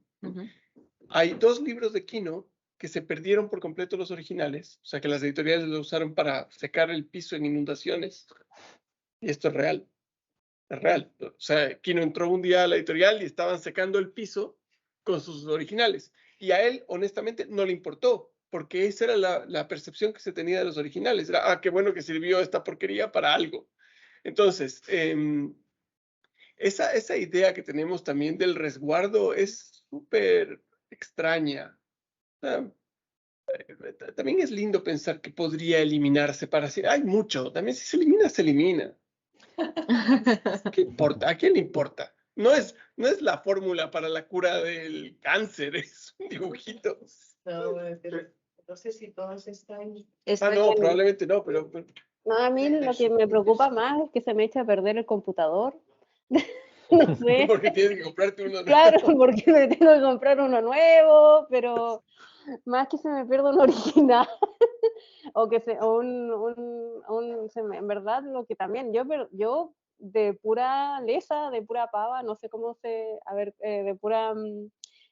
Hay 2 libros de Quino que se perdieron por completo los originales, o sea que las editoriales lo usaron para secar el piso en inundaciones, y esto es real, es real. O sea, Quino entró un día a la editorial y estaban secando el piso con sus originales, y a él, honestamente, no le importó, porque esa era la percepción que se tenía de los originales, era, qué bueno que sirvió esta porquería para algo. Entonces, esa idea que tenemos también del resguardo es súper extraña. O sea, también es lindo pensar que podría eliminarse para decir, hay mucho, también si se elimina, se elimina. ¿Qué importa? ¿A quién le importa? No es la fórmula para la cura del cáncer, es un dibujito. No, pero no sé si todos están. No, probablemente no, pero No, a mí lo que me preocupa más es que se me eche a perder el computador. No sé. porque tienes que comprarte uno nuevo. Claro, porque me tengo que comprar uno nuevo, pero más que se me pierda un original o que en verdad lo que también yo de pura lesa, de pura pava, no sé cómo de pura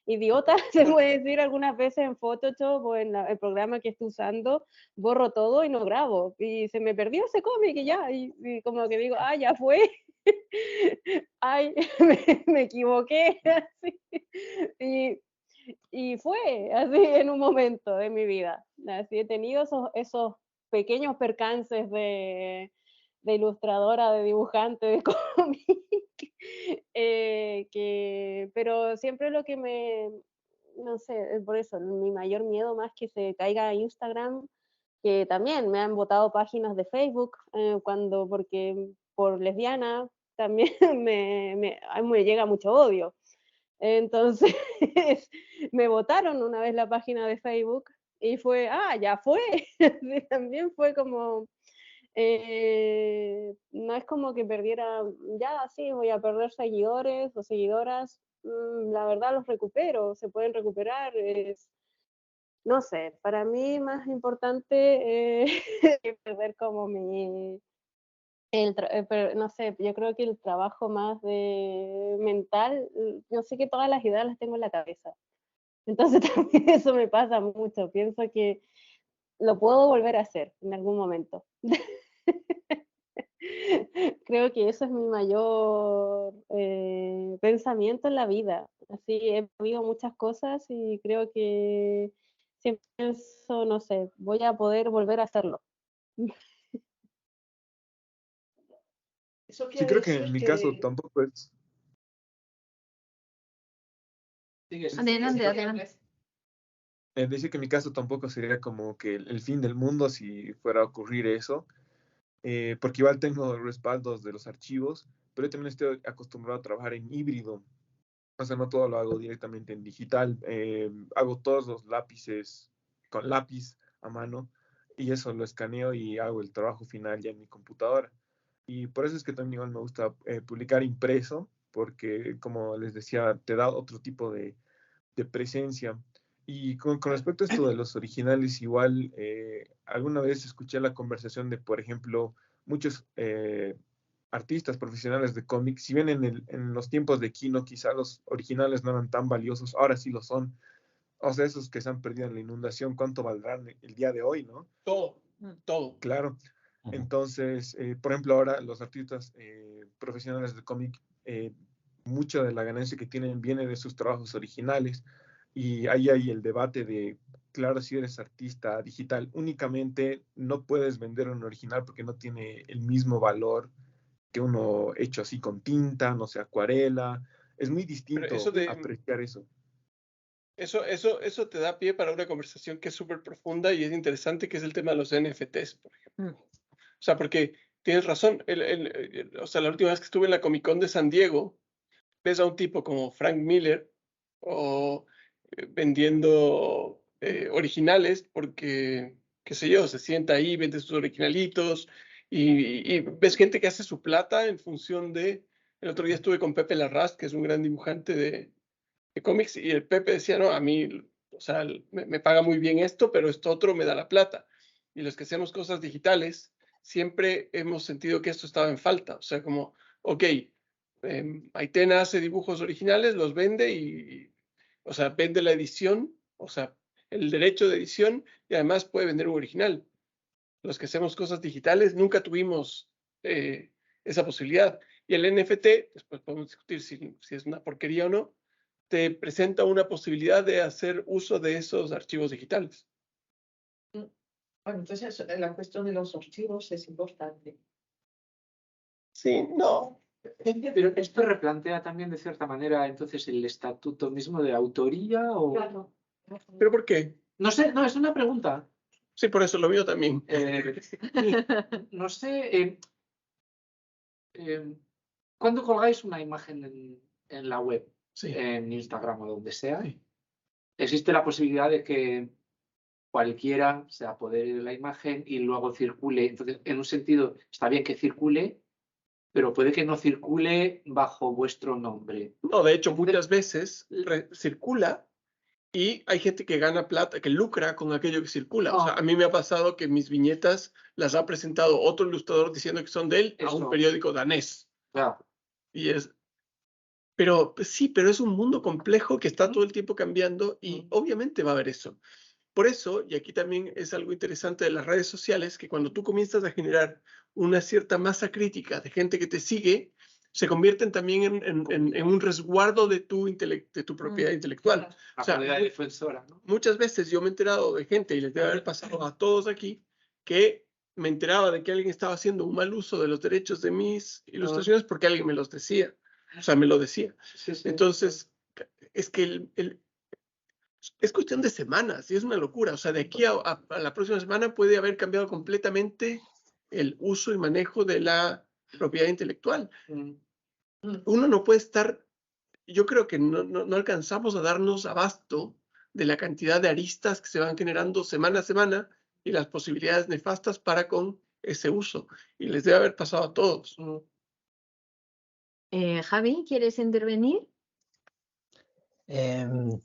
idiota, se puede decir algunas veces en Photoshop o en el programa que estoy usando, borro todo y no grabo. Y se me perdió ese cómic y ya, y como que digo, ya fue. Ay, me equivoqué. Así. Y fue así en un momento de mi vida. Así he tenido esos pequeños percances de ilustradora, de dibujante, de cómic. Pero siempre lo que no sé, por eso, mi mayor miedo más que se caiga Instagram, que también me han botado páginas de Facebook porque por lesbiana también me llega mucho odio. Entonces me votaron una vez la página de Facebook y fue, ya fue. También fue como, no es como que perdiera, ya sí, voy a perder seguidores o seguidoras, la verdad los recupero, se pueden recuperar. No sé, para mí más importante perder como no sé, yo creo que el trabajo más mental, yo sé que todas las ideas las tengo en la cabeza. Entonces también eso me pasa mucho. Pienso que lo puedo volver a hacer en algún momento. Creo que eso es mi mayor pensamiento en la vida. Así he vivido muchas cosas y creo que siempre pienso, no sé, voy a poder volver a hacerlo. Eso Sí, quiere creo que en decir mi caso que... tampoco es. Sigue, Adelante, sigue, adelante. Andrés. Decir que en mi caso tampoco sería como que el fin del mundo si fuera a ocurrir eso, porque igual tengo respaldos de los archivos, pero yo también estoy acostumbrado a trabajar en híbrido. O sea, no todo lo hago directamente en digital. Hago todos los lápices con lápiz a mano y eso lo escaneo y hago el trabajo final ya en mi computadora. Y por eso es que también igual me gusta publicar impreso, porque como les decía, te da otro tipo de presencia. Y con respecto a esto de los originales, igual alguna vez escuché la conversación de, por ejemplo, muchos artistas profesionales de cómics, si bien en los tiempos de Kino quizá los originales no eran tan valiosos, ahora sí lo son. O sea, esos que se han perdido en la inundación, ¿cuánto valdrán el día de hoy, no? Todo, Mm. todo. Claro. Ujú. Entonces, por ejemplo, ahora los artistas profesionales de cómic, mucha de la ganancia que tienen viene de sus trabajos originales. Y ahí hay el debate de, claro, si eres artista digital, únicamente no puedes vender un original porque no tiene el mismo valor que uno hecho así con tinta, no sé, acuarela. Es muy Pero distinto eso de, apreciar eso. eso te da pie para una conversación que es súper profunda y es interesante, que es el tema de los NFTs, por ejemplo. Mm. O sea, porque tienes razón. O sea, la última vez que estuve en la Comic Con de San Diego, ves a un tipo como Frank Miller o vendiendo originales porque, qué sé yo, se sienta ahí, vende sus originalitos y ves gente que hace su plata en función de... El otro día estuve con Pepe Larraz, que es un gran dibujante de cómics, y el Pepe decía, no, a mí, o sea, me paga muy bien esto, pero esto otro me da la plata. Y los que hacemos cosas digitales, siempre hemos sentido que esto estaba en falta. O sea, como, ok, Aitena hace dibujos originales, los vende o sea, vende la edición, o sea, el derecho de edición y además puede vender un original. Los que hacemos cosas digitales nunca tuvimos esa posibilidad. Y el NFT, después podemos discutir si es una porquería o no, te presenta una posibilidad de hacer uso de esos archivos digitales. Bueno, entonces la cuestión de los archivos es importante. Sí, no. Pero esto replantea también de cierta manera entonces el estatuto mismo de autoría o... Claro. ¿Pero por qué? No sé, no, es una pregunta. Sí, por eso lo mío también. No sé, ¿cuándo colgáis una imagen en la web, Sí. en Instagram o donde sea? Sí. Existe la posibilidad de que cualquiera se apodere de la imagen y luego circule. Entonces, en un sentido, está bien que circule, pero puede que no circule bajo vuestro nombre. No, de hecho, Entonces, muchas veces circula y hay gente que gana plata, que lucra con aquello que circula. O sea, a mí me ha pasado que mis viñetas las ha presentado otro ilustrador diciendo que son de él a un Eso. periódico danés. claro, Y es... Pero pues sí, pero es un mundo complejo que está todo el tiempo cambiando y obviamente va a haber eso. Por eso, y aquí también es algo interesante de las redes sociales, que cuando tú comienzas a generar una cierta masa crítica de gente que te sigue, se convierten también en un resguardo de tu propiedad intelectual. la O sea, calidad de defensora, ¿no? muchas veces yo me he enterado de gente, y les debe haber pasado a todos aquí, que me enteraba de que alguien estaba haciendo un mal uso de los derechos de mis ilustraciones porque alguien me los decía. O sea, me lo decía. Sí, sí. Entonces, es que es cuestión de semanas y es una locura. O sea, de aquí a la próxima semana puede haber cambiado completamente el uso y manejo de la propiedad intelectual. Uno no puede estar, yo creo que no alcanzamos a darnos abasto de la cantidad de aristas que se van generando semana a semana y las posibilidades nefastas para con ese uso. Y les debe haber pasado a todos. Javi, ¿quieres intervenir?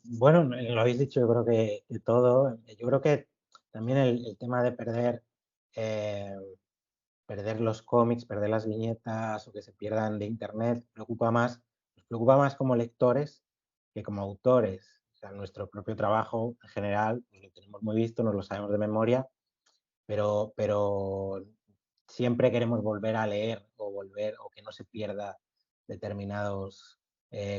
Bueno, lo habéis dicho, yo creo que todo. Yo creo que también el tema de perder los cómics, perder las viñetas o que se pierdan de internet, nos preocupa más como lectores que como autores. O sea, nuestro propio trabajo en general pues lo tenemos muy visto, nos lo sabemos de memoria, pero siempre queremos volver a leer o que no se pierda determinados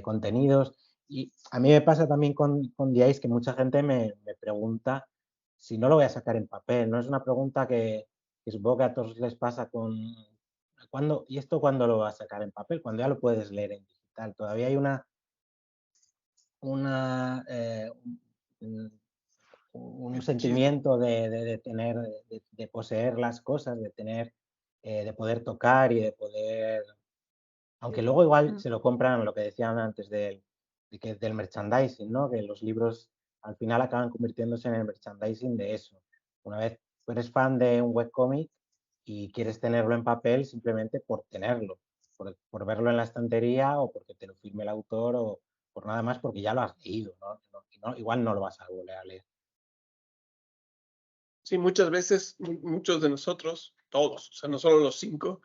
contenidos. Y a mí me pasa también con The Ice que mucha gente me pregunta si no lo voy a sacar en papel. No es una pregunta que supongo que a todos les pasa ¿y esto cuándo lo vas a sacar en papel? Cuando ya lo puedes leer en digital. Todavía hay un sentimiento de tener, de poseer las cosas, de poder tocar y de poder... Aunque luego igual se lo compran, lo que decían antes del merchandising, ¿no? Que los libros al final acaban convirtiéndose en el merchandising de eso. Una vez tú eres fan de un webcómic y quieres tenerlo en papel simplemente por tenerlo, por verlo en la estantería o porque te lo firme el autor o por nada más porque ya lo has leído, ¿no? Igual no lo vas a volver a leer. Sí, muchas veces, muchos de nosotros, todos, o sea, no solo los 5,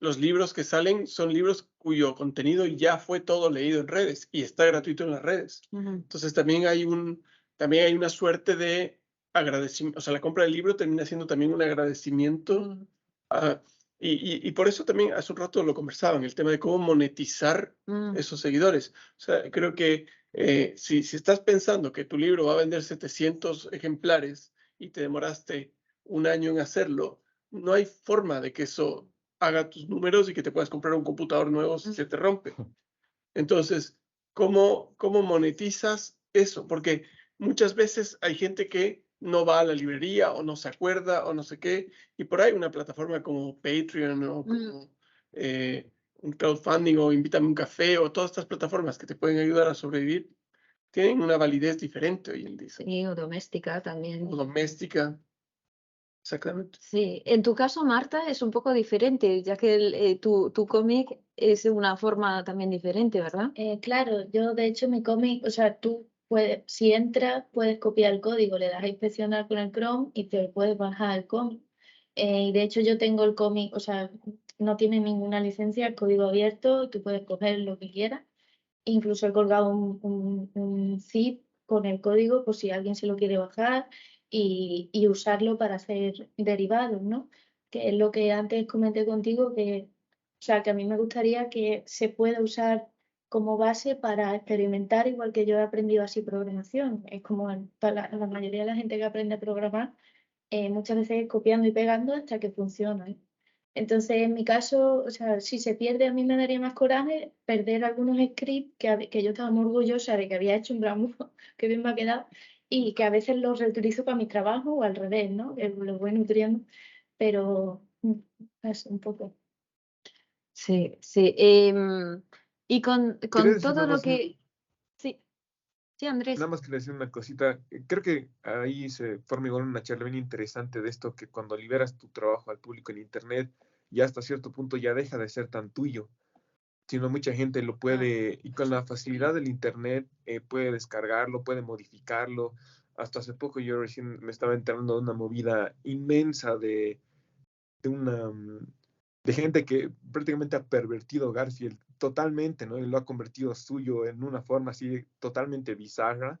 los libros que salen son libros cuyo contenido ya fue todo leído en redes y está gratuito en las redes. Entonces también hay una suerte de agradecimiento, o sea, la compra del libro termina siendo también un agradecimiento. Y por eso también hace un rato lo conversaban, el tema de cómo monetizar esos seguidores. O sea, creo que si estás pensando que tu libro va a vender 700 ejemplares y te demoraste un año en hacerlo, no hay forma de que eso haga tus números y que te puedas comprar un computador nuevo si se te rompe. Entonces, ¿cómo monetizas eso? Porque muchas veces hay gente que no va a la librería o no se acuerda o no sé qué, y por ahí una plataforma como Patreon o como un crowdfunding o Invítame un café o todas estas plataformas que te pueden ayudar a sobrevivir, tienen una validez diferente hoy en día. Sí, o doméstica también. O doméstica. Exactamente. Sí, en tu caso, Marta, es un poco diferente, ya que tu cómic es de una forma también diferente, ¿verdad? Claro, yo de hecho mi cómic, o sea, tú puedes, si entras, puedes copiar el código, le das a inspeccionar con el Chrome y te puedes bajar el cómic. Y de hecho yo tengo el cómic, o sea, no tiene ninguna licencia, el código abierto, tú puedes coger lo que quieras. Incluso he colgado un zip con el código por si alguien se lo quiere bajar y usarlo para hacer derivados, ¿no? Que es lo que antes comenté contigo, que, o sea, que a mí me gustaría que se pueda usar como base para experimentar, igual que yo he aprendido así programación. Es como para la mayoría de la gente que aprende a programar, muchas veces copiando y pegando hasta que funciona, ¿eh? Entonces, en mi caso, o sea, si se pierde, a mí me daría más coraje perder algunos scripts que yo estaba muy orgullosa de que había hecho, en plan, que bien me ha quedado, y que a veces los reutilizo para mi trabajo o al revés, ¿no? Que los voy nutriendo, pero es un poco. Sí, sí. Y con Quería decir todo nada lo más que... Sí, sí, Andrés. Nada más quería decir una cosita. Creo que ahí se forma igual una charla bien interesante de esto, que cuando liberas tu trabajo al público en Internet, ya hasta cierto punto ya deja de ser tan tuyo, sino mucha gente lo puede, y con la facilidad del Internet, puede descargarlo, puede modificarlo. Hasta hace poco yo recién me estaba enterando de una movida inmensa de gente que prácticamente ha pervertido Garfield totalmente, ¿no? Y lo ha convertido suyo en una forma así totalmente bizarra.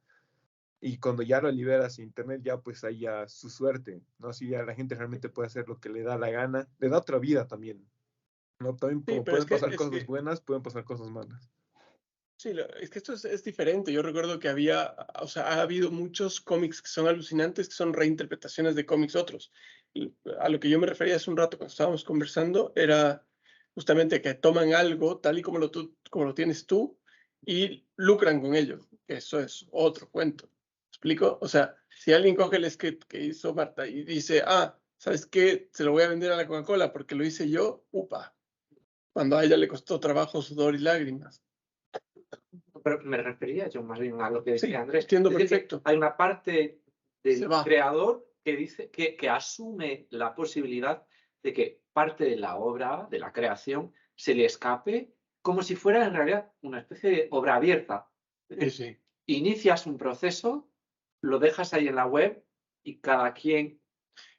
Y cuando ya lo liberas a internet, ya pues ahí ya su suerte, ¿no? Así ya la gente realmente puede hacer lo que le da la gana, le da otra vida también, ¿no? También Sí, como pero pueden pasar cosas buenas, pueden pasar cosas malas. sí, es que esto es diferente. Yo recuerdo que o sea, ha habido muchos cómics que son alucinantes, que son reinterpretaciones de cómics otros. Y a lo que yo me refería hace un rato cuando estábamos conversando era justamente que toman algo tal y como como lo tienes tú y lucran con ello. Eso es otro cuento. ¿Me explico? O sea, si alguien coge el script que hizo Marta y dice, ¿sabes qué? Se lo voy a vender a la Coca-Cola porque lo hice yo, upa. Cuando a ella le costó trabajo, sudor y lágrimas. Pero me refería yo más bien a lo que decía Sí, Andrés. entiendo Es decir, que perfecto. hay una parte Se del va. creador que dice que asume la posibilidad de que parte de la obra, de la creación, se le escape como si fuera en realidad una especie de obra abierta. Es decir, Sí. inicias un proceso, lo dejas ahí en la web y cada quien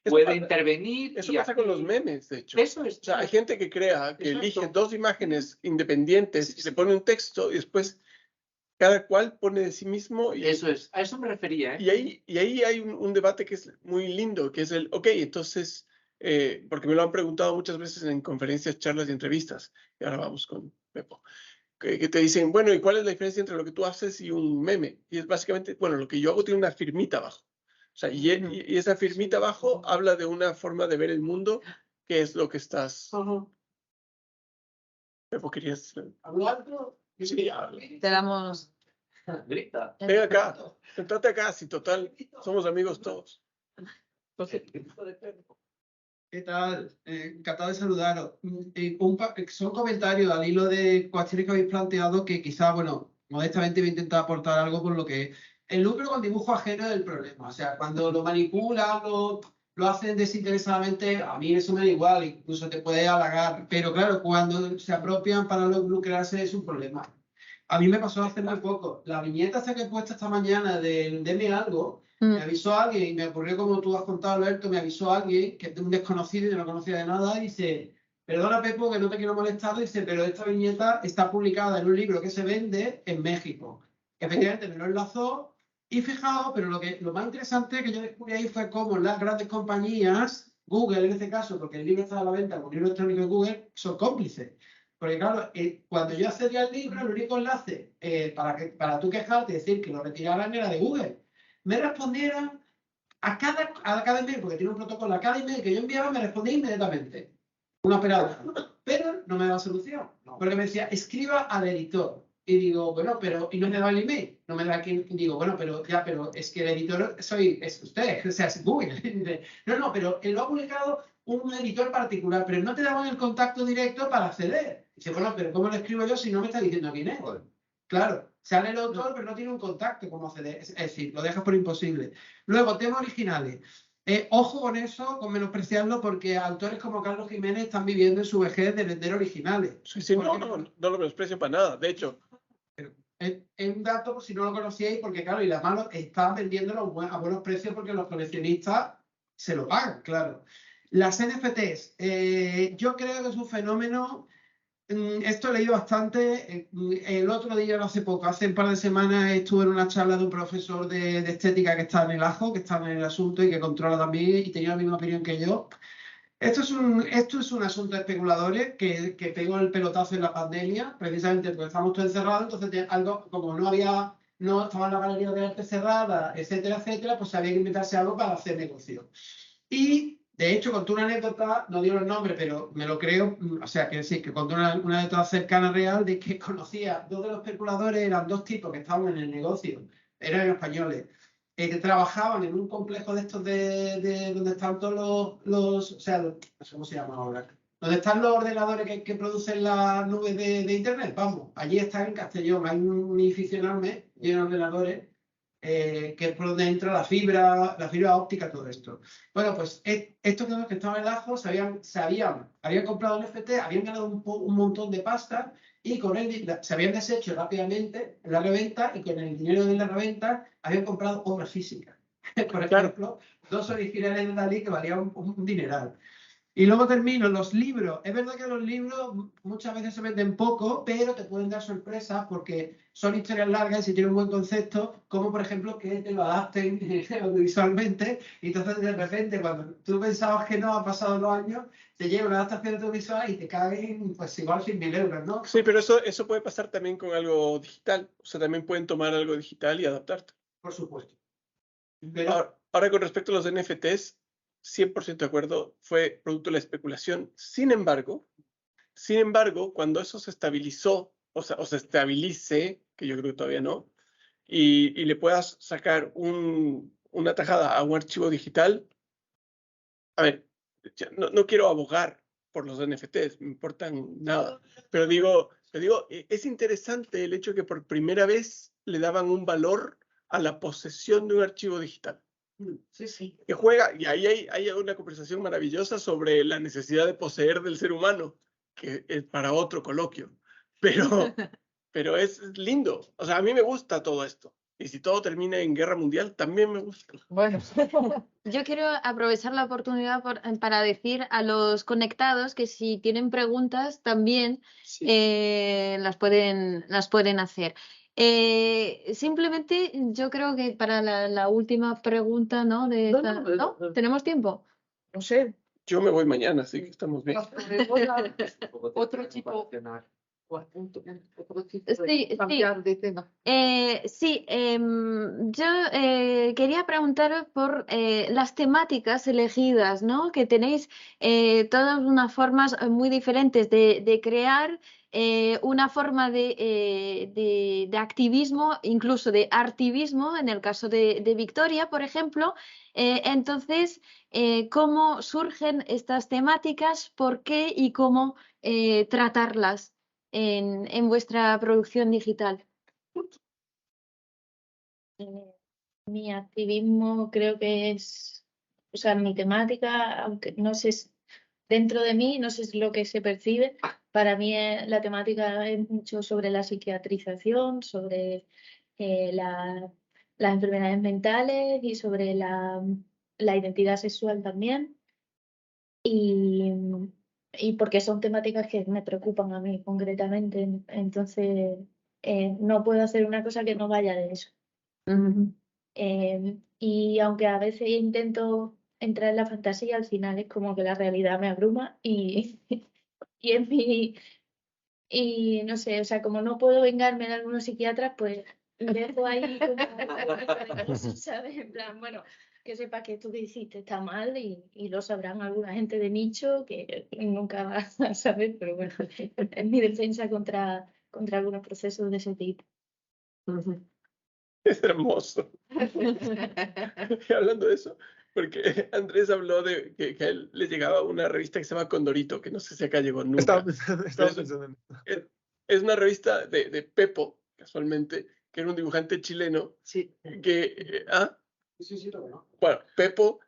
Eso puede pasa, intervenir eso y pasa con los aquí... memes, de hecho. Eso es. O sea, hay gente que crea, que Exacto. elige dos imágenes independientes Sí, y le sí. pone un texto y después cada cual pone de sí mismo. Eso es. A eso me refería, ¿eh? Y ahí hay un debate que es muy lindo, que es ok, entonces porque me lo han preguntado muchas veces en conferencias, charlas y entrevistas. Y ahora vamos con Pepo. Que te dicen, bueno, ¿y cuál es la diferencia entre lo que tú haces y un meme? Y es básicamente, bueno, lo que yo hago tiene una firmita abajo. O sea, y esa firmita abajo habla de una forma de ver el mundo, que es lo que estás... Pepo, ¿querías...? ¿Hablando? Sí, habla. Te damos. Grita. Ven acá, sentate acá, si total, somos amigos todos. Entonces, ¿Qué tal? Encantado de saludaros. Son comentarios al hilo de cuestiones que habéis planteado que quizá, bueno, modestamente voy a intentar aportar algo por lo que el lucro con dibujo ajeno es el problema. O sea, cuando lo manipulan, lo hacen desinteresadamente, a mí eso me da igual, incluso te puede halagar. Pero claro, cuando se apropian para lucrarse es un problema. A mí me pasó hace muy poco. La viñeta que he puesto esta mañana del Deme Algo, me avisó alguien, y me ocurrió como tú has contado, Alberto, me avisó alguien, que es un desconocido y yo no conocía de nada, y dice, perdona Pepo, que no te quiero molestar, dice, pero esta viñeta está publicada en un libro que se vende en México. Efectivamente, me lo enlazó, y fijaos, pero lo más interesante que yo descubrí ahí fue cómo las grandes compañías, Google en este caso, porque el libro está a la venta con un libro electrónico de Google, son cómplices. Porque claro, cuando yo accedí al libro, el único enlace para tú quejarte y decir que lo retiraran era de Google. Me respondieron a cada email, porque tiene un protocolo, a cada email que yo enviaba me respondía inmediatamente. Una operadora. Pero no me daba solución. Porque me decía, escriba al editor. Y digo, bueno, pero, y no me daba el email. No me da quien, digo, bueno, pero es que el editor es usted, o sea, es Google. No, pero él lo ha publicado un editor particular, pero no te daban el contacto directo para acceder. Dice, bueno, pero ¿cómo lo escribo yo si no me está diciendo quién es? Claro, sale el autor, pero no tiene un contacto como acceder. Es decir, lo dejas por imposible. Luego, temas originales. Ojo con eso, con menospreciarlo, porque autores como Carlos Jiménez están viviendo en su vejez de vender originales. Sí, no lo menosprecio para nada. De hecho, es un dato, por si no lo conocíais, porque claro, y las manos están vendiéndolo a buenos precios porque los coleccionistas se lo pagan, claro. Las NFTs, yo creo que es un fenómeno. Esto he leído bastante. El otro día, no hace poco, hace un par de semanas, estuve en una charla de un profesor de estética que está en el ajo, que está en el asunto y que controla también y tenía la misma opinión que yo. Esto es un asunto de especuladores que pegó el pelotazo en la pandemia, precisamente porque estábamos todos encerrados, entonces algo como no estaban las galerías de arte cerradas, etcétera, etcétera, pues había que inventarse algo para hacer negocio. Y de hecho contó una anécdota, no dio el nombre, pero me lo creo, o sea, que sí, que contó una anécdota cercana real de que conocía, dos de los especuladores eran dos tipos que estaban en el negocio, eran españoles, que trabajaban en un complejo de estos de donde están todos o sea, no sé cómo se llama ahora, donde están los ordenadores que producen las nubes de internet, vamos, allí están en Castellón, hay un edificio enorme lleno de ordenadores, que es por donde entra la fibra óptica, todo esto. Bueno, pues estos que estaban en el ajo habían comprado NFT, habían ganado un montón de pasta y con él se habían deshecho rápidamente en la reventa y con el dinero de la reventa habían comprado obras físicas. Por ejemplo, dos originales de Dalí que valían un dineral. Y luego termino, los libros. Es verdad que los libros muchas veces se venden poco, pero te pueden dar sorpresas porque son historias largas y si tienen un buen concepto, como por ejemplo que te lo adapten audiovisualmente. Y entonces de repente, cuando tú pensabas que no, han pasado los años, te llega una adaptación audiovisual y te caen pues igual 100.000 euros, ¿no? Sí, pero eso puede pasar también con algo digital. O sea, también pueden tomar algo digital y adaptarte. Por supuesto. Pero ahora con respecto a los NFTs, 100% de acuerdo, fue producto de la especulación. Sin embargo, cuando eso se estabilizó, o se estabilice, que yo creo que todavía no, y le puedas sacar una tajada a un archivo digital, a ver, no quiero abogar por los NFTs, me importan nada, pero digo, es interesante el hecho de que por primera vez le daban un valor a la posesión de un archivo digital. Sí. Que juega, y ahí hay una conversación maravillosa sobre la necesidad de poseer del ser humano, que es para otro coloquio, pero es lindo. O sea, a mí me gusta todo esto. Y si todo termina en guerra mundial, también me gusta. Bueno, Yo quiero aprovechar la oportunidad para decir a los conectados que si tienen preguntas también las pueden hacer. Simplemente yo creo que para la última pregunta, ¿no? ¿Tenemos tiempo? no sé, Yo me voy mañana, así que estamos bien. Nos podemos dar Un poco de otro tiempo tipo, para cenar. otro tipo de Sí, sí. cambiar de tema. Sí, yo quería preguntaros por las temáticas elegidas, ¿no? Que tenéis todas unas formas muy diferentes de crear una forma de activismo, incluso de artivismo, en el caso de Victoria, por ejemplo. Entonces, ¿cómo surgen estas temáticas? ¿Por qué y cómo tratarlas en vuestra producción digital? Mi activismo creo que es, o sea, mi temática, aunque no sé, dentro de mí, no sé si lo que se percibe, para mí la temática es mucho sobre la psiquiatrización, sobre las enfermedades mentales y sobre la identidad sexual también. Y porque son temáticas que me preocupan a mí concretamente, entonces no puedo hacer una cosa que no vaya de eso. Y aunque a veces intento entrar en la fantasía, al final es como que la realidad me abruma y, y en mi, y no sé, o sea, como no puedo vengarme de algunos psiquiatras, pues dejo ahí como de cosas, ¿sabes? En plan, bueno, que sepa que esto que hiciste está mal y lo sabrán alguna gente de nicho que nunca va a saber, pero bueno, es mi defensa contra algunos procesos de ese tipo. Es hermoso. Y hablando de eso, porque Andrés habló de que a él le llegaba una revista que se llama Condorito, que no sé si acá llegó Estaba nunca. estaba Pero pensando en es una revista de Pepo, casualmente, que era un dibujante chileno, Sí, que, Sí, lo veo. bueno, Pepo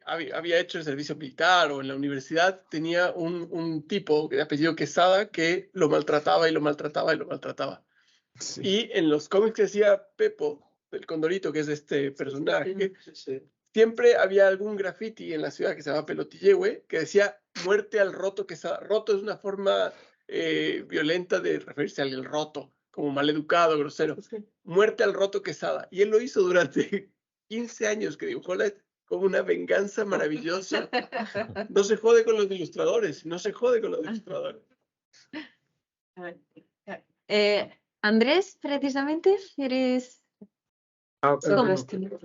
había hecho el servicio militar o en la universidad, tenía un tipo de apellido Quesada que lo maltrataba y lo maltrataba y lo maltrataba. sí. Y en los cómics que hacía Pepo, del Condorito, que es este personaje, siempre había algún graffiti en la ciudad que se llama Pelotillehue, que decía muerte al roto Quesada. Roto es una forma violenta de referirse al roto, como maleducado, grosero. Muerte al roto Quesada. Y él lo hizo durante 15 años, que dibujó como una venganza maravillosa. No se jode con los ilustradores, no se jode con los ilustradores. Andrés, precisamente, eres sobre ¿Cómo? este libro.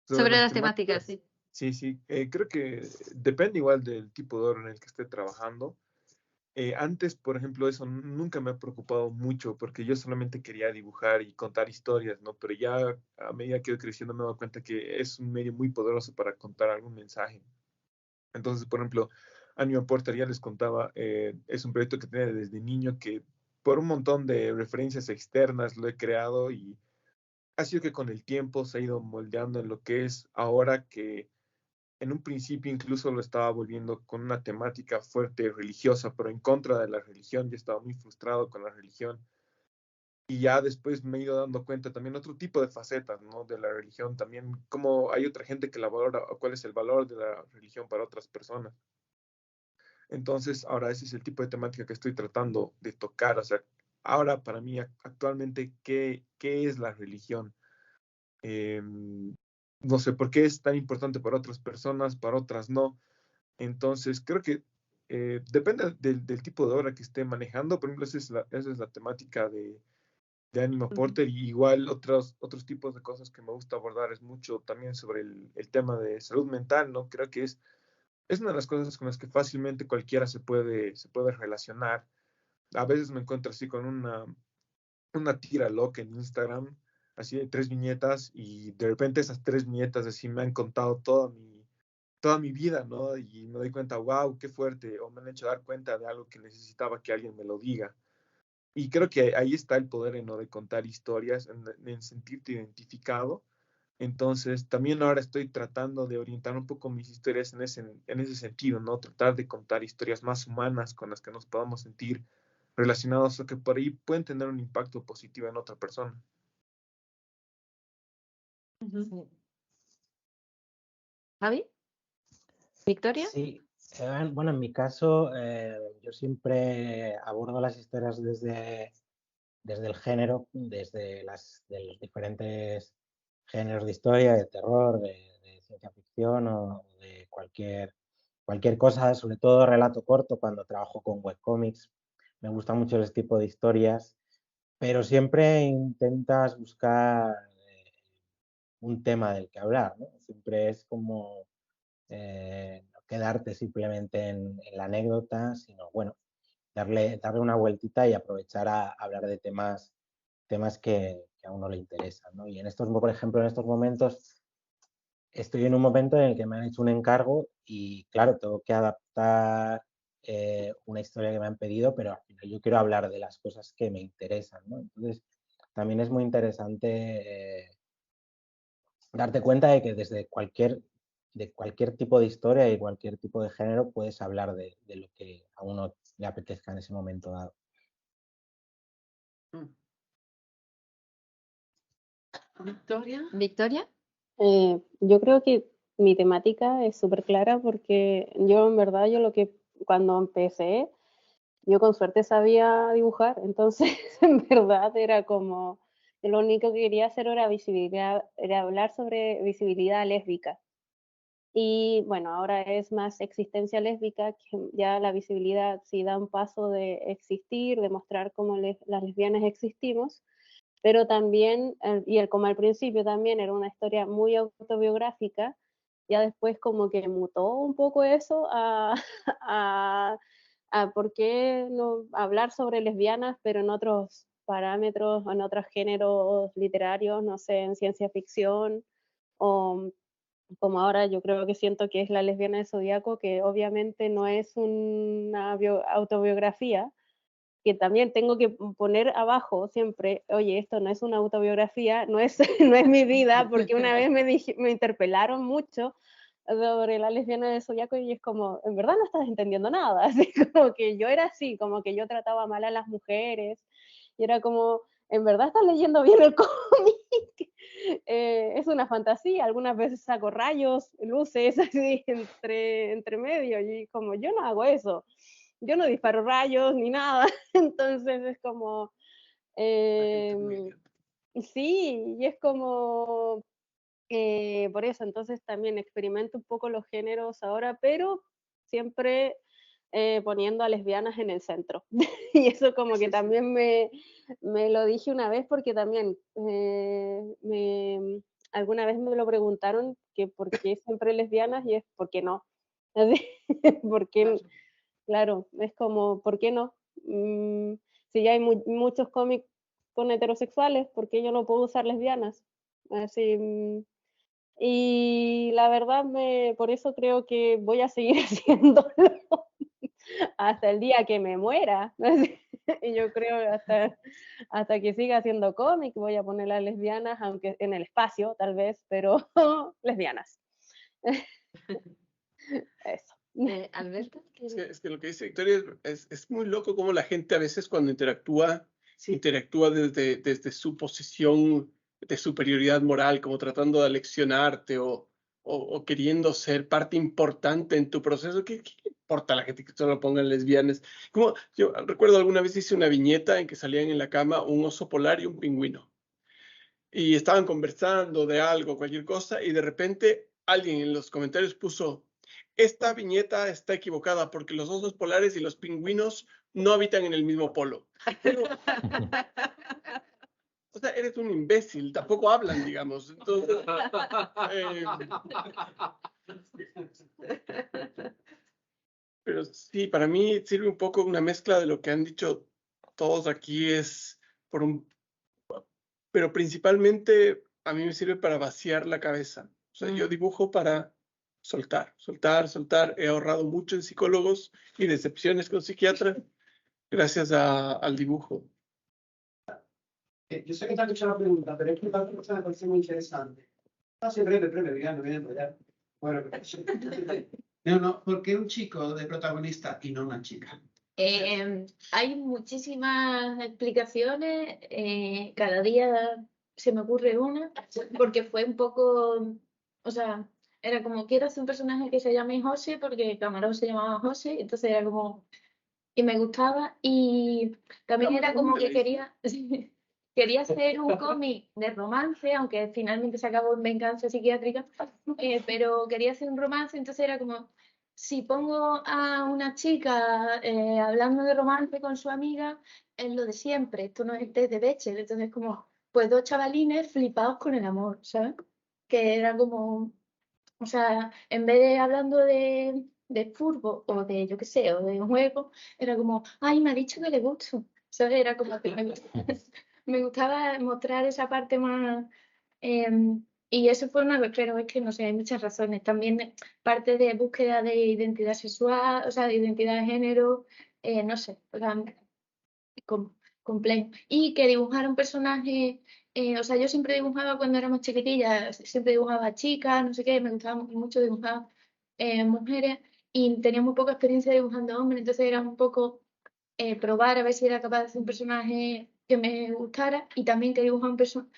sobre las temáticas. temáticas, sí. Sí, sí. Creo que depende igual del tipo de obra en el que esté trabajando. Antes, por ejemplo, eso nunca me ha preocupado mucho porque yo solamente quería dibujar y contar historias, ¿no? Pero ya a medida que voy creciendo me doy cuenta que es un medio muy poderoso para contar algún mensaje. Entonces, por ejemplo, Anima Porter, ya les contaba, es un proyecto que tenía desde niño que por un montón de referencias externas lo he creado y ha sido que con el tiempo se ha ido moldeando en lo que es ahora, que en un principio incluso lo estaba volviendo con una temática fuerte religiosa, pero en contra de la religión. Yo estaba muy frustrado con la religión y ya después me he ido dando cuenta también otro tipo de facetas, ¿no? De la religión, también cómo hay otra gente que la valora, o cuál es el valor de la religión para otras personas. Entonces, ahora ese es el tipo de temática que estoy tratando de tocar. O sea, ahora para mí actualmente, ¿qué es la religión? No sé por qué es tan importante para otras personas, para otras no. Entonces, creo que depende del tipo de obra que esté manejando. Por ejemplo, esa es la temática de Anima Porter. Y igual otros tipos de cosas que me gusta abordar es mucho también sobre el tema de salud mental, ¿no? Creo que es una de las cosas con las que fácilmente cualquiera se puede relacionar. A veces me encuentro así con una tira loca en Instagram, así de 3 viñetas, y de repente esas 3 viñetas así me han contado toda mi vida, ¿no? Y me doy cuenta, wow, qué fuerte, o me han hecho dar cuenta de algo que necesitaba que alguien me lo diga. Y creo que ahí está el poder, ¿no? De contar historias, en sentirte identificado. Entonces, también ahora estoy tratando de orientar un poco mis historias en ese sentido, ¿no? Tratar de contar historias más humanas con las que nos podamos sentir relacionados o que por ahí pueden tener un impacto positivo en otra persona. ¿Javi? ¿Victoria? Sí, bueno, en mi caso, yo siempre abordo las historias desde el género, desde los diferentes géneros de historia, de terror, de ciencia ficción o de cualquier cualquier cosa, sobre todo relato corto cuando trabajo con webcomics. Me gusta mucho ese tipo de historias, pero siempre intentas buscar un tema del que hablar, ¿no? Siempre es como no quedarte simplemente en la anécdota, sino, bueno, darle una vueltita y aprovechar a hablar de temas que a uno le interesan, ¿no? Y por ejemplo, en estos momentos estoy en un momento en el que me han hecho un encargo y, claro, tengo que adaptar una historia que me han pedido, pero al final yo quiero hablar de las cosas que me interesan, ¿no? Entonces, también es muy interesante darte cuenta de que desde de cualquier tipo de historia y cualquier tipo de género puedes hablar de lo que a uno le apetezca en ese momento dado. Victoria. Victoria. Yo creo que mi temática es súper clara porque yo en verdad, cuando empecé, yo con suerte sabía dibujar, entonces en verdad era como, lo único que quería hacer era hablar sobre visibilidad lésbica. Y bueno, ahora es más existencia lésbica, que ya la visibilidad sí da un paso de existir, de mostrar cómo las lesbianas existimos, pero también, como al principio también era una historia muy autobiográfica, ya después como que mutó un poco eso a, a por qué no hablar sobre lesbianas, pero en otros parámetros, en otros géneros literarios, no sé, en ciencia ficción, o como ahora yo creo que siento que es La lesbiana de Zodíaco, que obviamente no es una autobiografía, que también tengo que poner abajo siempre, oye, esto no es una autobiografía, no es, no es mi vida, porque una vez me interpelaron mucho sobre La lesbiana de Zodíaco y es como, en verdad no estás entendiendo nada, así como que yo era así, como que yo trataba mal a las mujeres, y era como, en verdad estás leyendo bien el cómic. Es una fantasía, algunas veces saco rayos, luces así entre medio, y como yo no hago eso, yo no disparo rayos ni nada, entonces es como, sí, y es como, por eso, entonces también experimento un poco los géneros ahora, pero siempre poniendo a lesbianas en el centro. Y eso como que también me lo dije una vez porque también alguna vez me lo preguntaron que por qué siempre lesbianas y es ¿por qué no? Así, porque, claro, es como, ¿por qué no? Si ya hay muchos cómics con heterosexuales, ¿por qué yo no puedo usar lesbianas? Así, y la verdad, por eso creo que voy a seguir haciéndolo hasta el día que me muera. Y yo creo hasta que siga haciendo cómic voy a poner las lesbianas, aunque en el espacio tal vez, pero lesbianas. Eso. Alberto. Es que lo que dice Victoria es muy loco cómo la gente a veces cuando interactúa desde su posición de superioridad moral, como tratando de aleccionarte o queriendo ser parte importante en tu proceso. ¿Qué importa a la gente que solo pongan lesbianas? Como yo recuerdo alguna vez hice una viñeta en que salían en la cama un oso polar y un pingüino. Y estaban conversando de algo, cualquier cosa, y de repente alguien en los comentarios puso: esta viñeta está equivocada porque los osos polares y los pingüinos no habitan en el mismo polo. Pero, o sea, eres un imbécil, tampoco hablan, digamos. Entonces, pero sí, para mí sirve un poco una mezcla de lo que han dicho todos aquí, pero principalmente a mí me sirve para vaciar la cabeza. O sea, yo dibujo para soltar. He ahorrado mucho en psicólogos y decepciones con psiquiatras gracias al dibujo. Yo sé que te han hecho la pregunta, pero es que la cosa me parece muy interesante. Pase breve, ya no viene para allá. Bueno, no, ¿por qué un chico de protagonista y no una chica? Hay muchísimas explicaciones, cada día se me ocurre una, porque fue un poco, o sea, era como, quiero hacer un personaje que se llame José, porque Camarón se llamaba José, entonces era como, y me gustaba, y también era como que quería hacer un cómic de romance, aunque finalmente se acabó en venganza psiquiátrica, pero quería hacer un romance, entonces era como, si pongo a una chica hablando de romance con su amiga, es lo de siempre. Esto no es el test de Bechdel. Entonces, como, pues dos chavalines flipados con el amor, ¿sabes? Que era como, o sea, en vez de hablando de fútbol o de, yo qué sé, o de un juego, era como, ay, me ha dicho que le gusto, ¿sabes? Era como que me gustaba mostrar esa parte más. Y eso fue una, pero es que no sé, hay muchas razones. También parte de búsqueda de identidad sexual, o sea, de identidad de género, no sé, o sea, com- complejo. Y que dibujar un personaje, o sea, yo siempre dibujaba cuando éramos chiquitillas, siempre dibujaba chicas, no sé qué, me gustaba mucho dibujar mujeres y tenía muy poca experiencia dibujando hombres, entonces era un poco probar a ver si era capaz de hacer un personaje que me gustara y también que dibujar un personaje,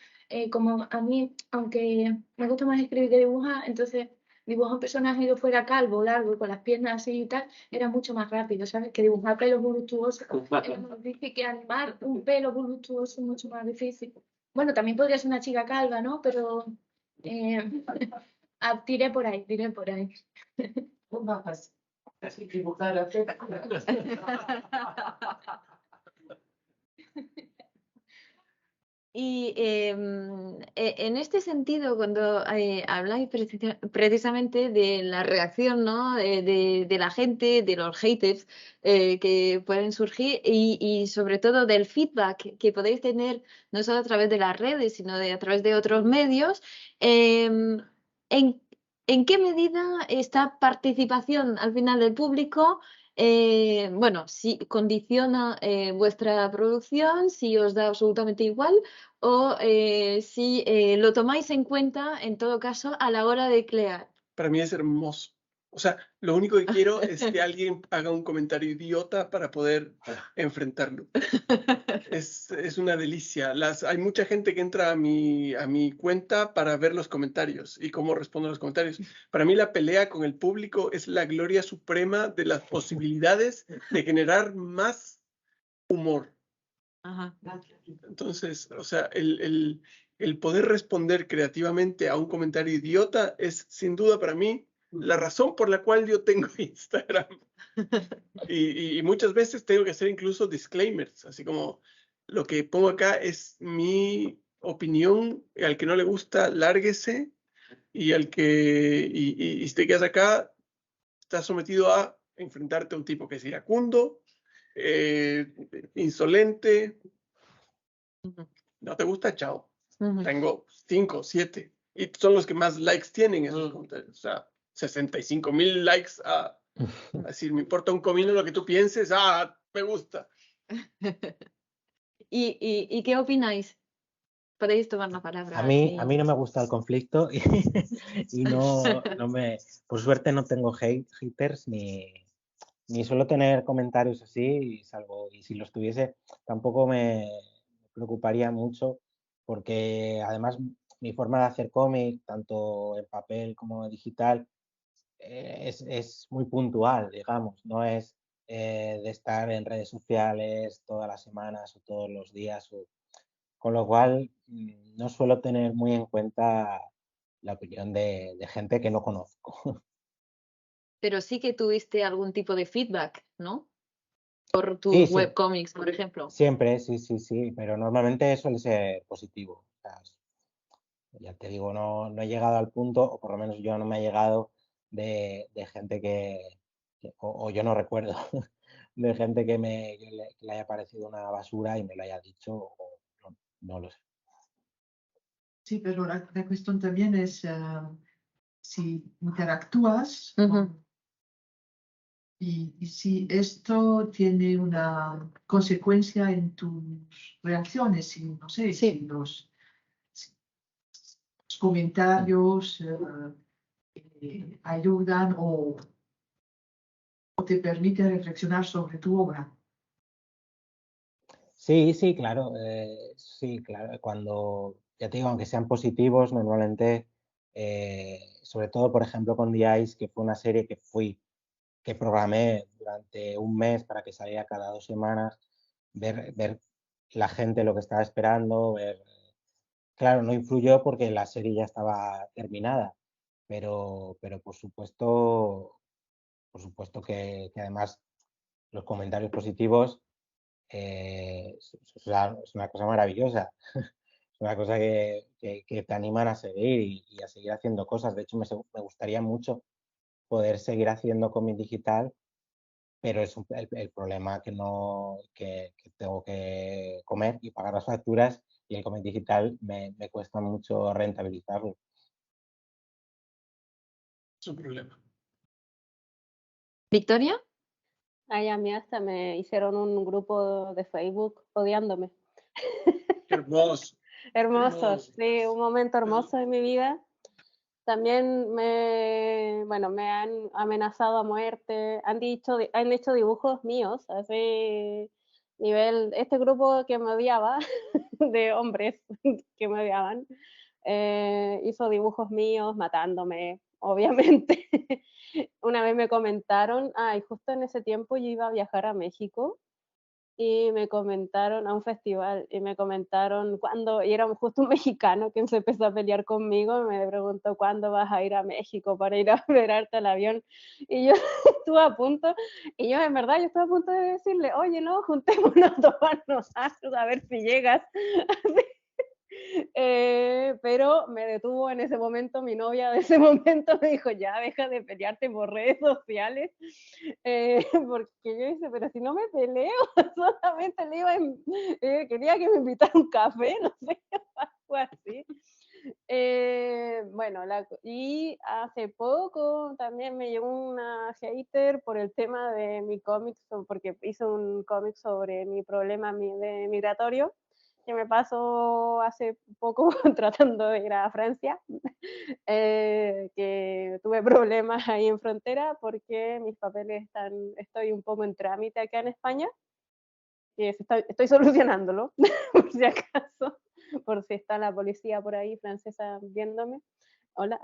como a mí, aunque me gusta más escribir que dibujar, entonces dibujar un personaje que fuera calvo, largo, con las piernas así y tal, era mucho más rápido, ¿sabes? Que dibujar pelos voluptuosos era más difícil, que animar un pelo voluptuoso es mucho más difícil. Bueno, también podría ser una chica calva, ¿no? Pero tiré por ahí, tiré por ahí. Así dibujar a Pepa. Y en este sentido, cuando habláis precisamente de la reacción, ¿no? de la gente, de los haters que pueden surgir y sobre todo del feedback que podéis tener no solo a través de las redes, sino a través de otros medios, ¿en, en qué medida esta participación al final del público bueno, si condiciona vuestra producción, si os da absolutamente igual o si lo tomáis en cuenta, en todo caso, a la hora de crear? Para mí es hermoso. O sea, lo único que quiero es que alguien haga un comentario idiota para poder enfrentarlo. Es una delicia. Hay mucha gente que entra a mi cuenta para ver los comentarios y cómo respondo a los comentarios. Para mí la pelea con el público es la gloria suprema de las posibilidades de generar más humor. Ajá. Entonces, o sea, el poder responder creativamente a un comentario idiota es sin duda para mí la razón por la cual yo tengo Instagram. Y muchas veces tengo que hacer incluso disclaimers, así como lo que pongo acá es mi opinión, al que no le gusta, lárguese, y y si te quedas acá, estás sometido a enfrentarte a un tipo que es iracundo, insolente. ¿No te gusta? Chao. Tengo 5, 7. Y son los que más likes tienen esos comentarios. O sea, 65,000 likes a decir, me importa un comino lo que tú pienses. Me gusta. ¿Y qué opináis? Podéis tomar la palabra. A mí no me gusta el conflicto y por suerte no tengo haters ni suelo tener comentarios así, y si los tuviese tampoco me preocuparía mucho porque además mi forma de hacer cómic, tanto en papel como digital, es muy puntual, digamos, no es de estar en redes sociales todas las semanas o todos los días, con lo cual no suelo tener muy en cuenta la opinión de gente que no conozco. Pero sí que tuviste algún tipo de feedback, ¿no? Por Sí, tus sí, webcomics, por ejemplo. siempre, sí, pero normalmente suele ser positivo. O sea, ya te digo, no he llegado al punto, o por lo menos yo no me he llegado de gente o yo no recuerdo, de gente que le haya parecido una basura y me lo haya dicho, o no lo sé. Sí, pero la cuestión también es si interactúas y si esto tiene una consecuencia en tus reacciones, si, no sé, Sí. si los comentarios ayudan o te permiten reflexionar sobre tu obra. Sí, claro, sí, claro. Cuando, ya te digo, aunque sean positivos, normalmente, sobre todo, por ejemplo, con The Ice, que fue una serie que programé durante un mes para que saliera cada 2 semanas, ver la gente lo que estaba esperando, claro, no influyó porque la serie ya estaba terminada, pero por supuesto por supuesto que además los comentarios positivos es una cosa maravillosa. Es una cosa que te animan a seguir y a seguir haciendo cosas. De hecho, me gustaría mucho poder seguir haciendo cómic digital, pero es el problema que tengo que comer y pagar las facturas, y el cómic digital me cuesta mucho rentabilizarlo. Es un problema. ¿Victoria? Ay, a mí hasta me hicieron un grupo de Facebook odiándome. Qué hermoso. Hermoso, Hermoso. sí, un momento hermoso de mi vida. También me han amenazado a muerte, han hecho dibujos míos, así nivel, este grupo que me odiaba, de hombres que me odiaban, hizo dibujos míos matándome, obviamente. Una vez me comentaron, y justo en ese tiempo yo iba a viajar a México y me comentaron a un festival y me comentaron y era justo un mexicano que se empezó a pelear conmigo y me preguntó cuándo vas a ir a México para ir a esperarte al avión, y yo estuve a punto, y yo en verdad yo estaba a punto de decirle, oye, no, juntémonos a tomarnos algo a ver si llegas. Pero me detuvo en ese momento, mi novia de ese momento me dijo, ya deja de pelearte por redes sociales, porque yo dije, pero si no me peleo, solamente quería que me invitara a un café, no sé, algo así. Bueno, y hace poco también me llegó una hater por el tema de mi cómic, porque hice un cómic sobre mi problema migratorio, que me pasó hace poco tratando de ir a Francia, que tuve problemas ahí en frontera porque mis papeles estoy un poco en trámite acá en España, y estoy solucionándolo, por si acaso, por si está la policía por ahí francesa viéndome. Hola.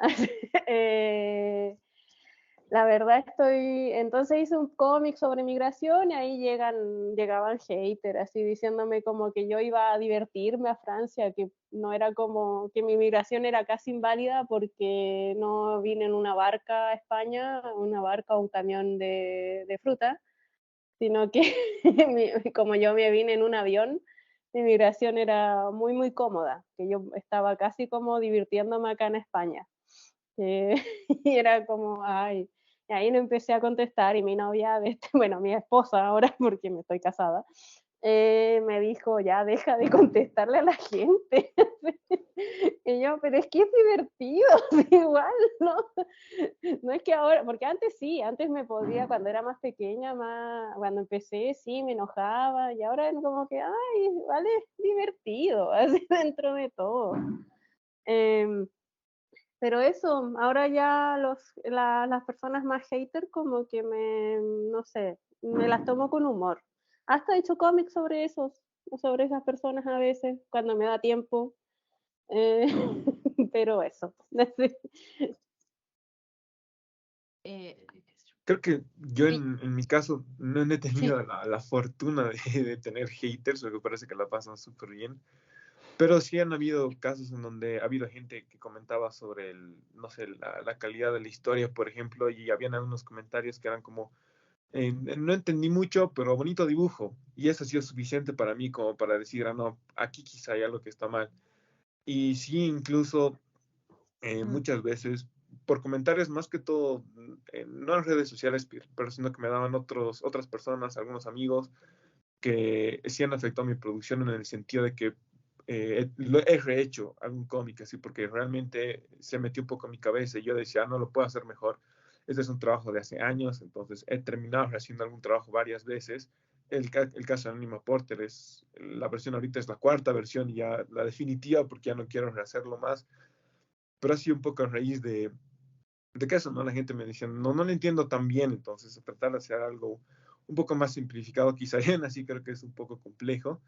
La verdad entonces hice un cómic sobre migración y ahí llegaban haters así diciéndome como que yo iba a divertirme a Francia, que no era como, que mi migración era casi inválida porque no vine en una barca a España, una barca o un camión de fruta, sino que como yo me vine en un avión, mi migración era muy, muy cómoda, que yo estaba casi como divirtiéndome acá en España. Y era como, ay, y ahí no empecé a contestar y mi novia, bueno, mi esposa ahora, porque me estoy casada, me dijo, ya deja de contestarle a la gente. Y yo, pero es que es divertido, igual, ¿no? No es que ahora, porque antes me podía, cuando era más pequeña, cuando empecé, sí, me enojaba, y ahora es como que, ay, vale, es divertido, así dentro de todo. Pero eso, ahora ya las personas más hater como que no sé, me las tomo con humor. Hasta he hecho cómics sobre esas personas a veces, cuando me da tiempo. Pero eso. Creo que yo en mi caso no he tenido la fortuna de tener haters, porque parece que la pasan súper bien. Pero sí han habido casos en donde ha habido gente que comentaba sobre no sé, la calidad de la historia, por ejemplo, y habían algunos comentarios que eran como, no entendí mucho, pero bonito dibujo. Y eso ha sido suficiente para mí como para decir, no, aquí quizá hay algo que está mal. Y sí, incluso muchas veces, por comentarios más que todo, no en redes sociales, pero sino que me daban otras personas, algunos amigos, que sí han afectado mi producción en el sentido de que he rehecho algún cómic así, porque realmente se metió un poco en mi cabeza y yo decía, no lo puedo hacer mejor. Este es un trabajo de hace años, entonces he terminado haciendo algún trabajo varias veces. El caso de Anima Porter la versión ahorita es la cuarta versión, ya la definitiva, porque ya no quiero rehacerlo más, pero ha sido un poco a raíz de que eso, ¿no? La gente me decía, no lo entiendo tan bien, entonces tratar de hacer algo un poco más simplificado, quizá así creo que es un poco complejo,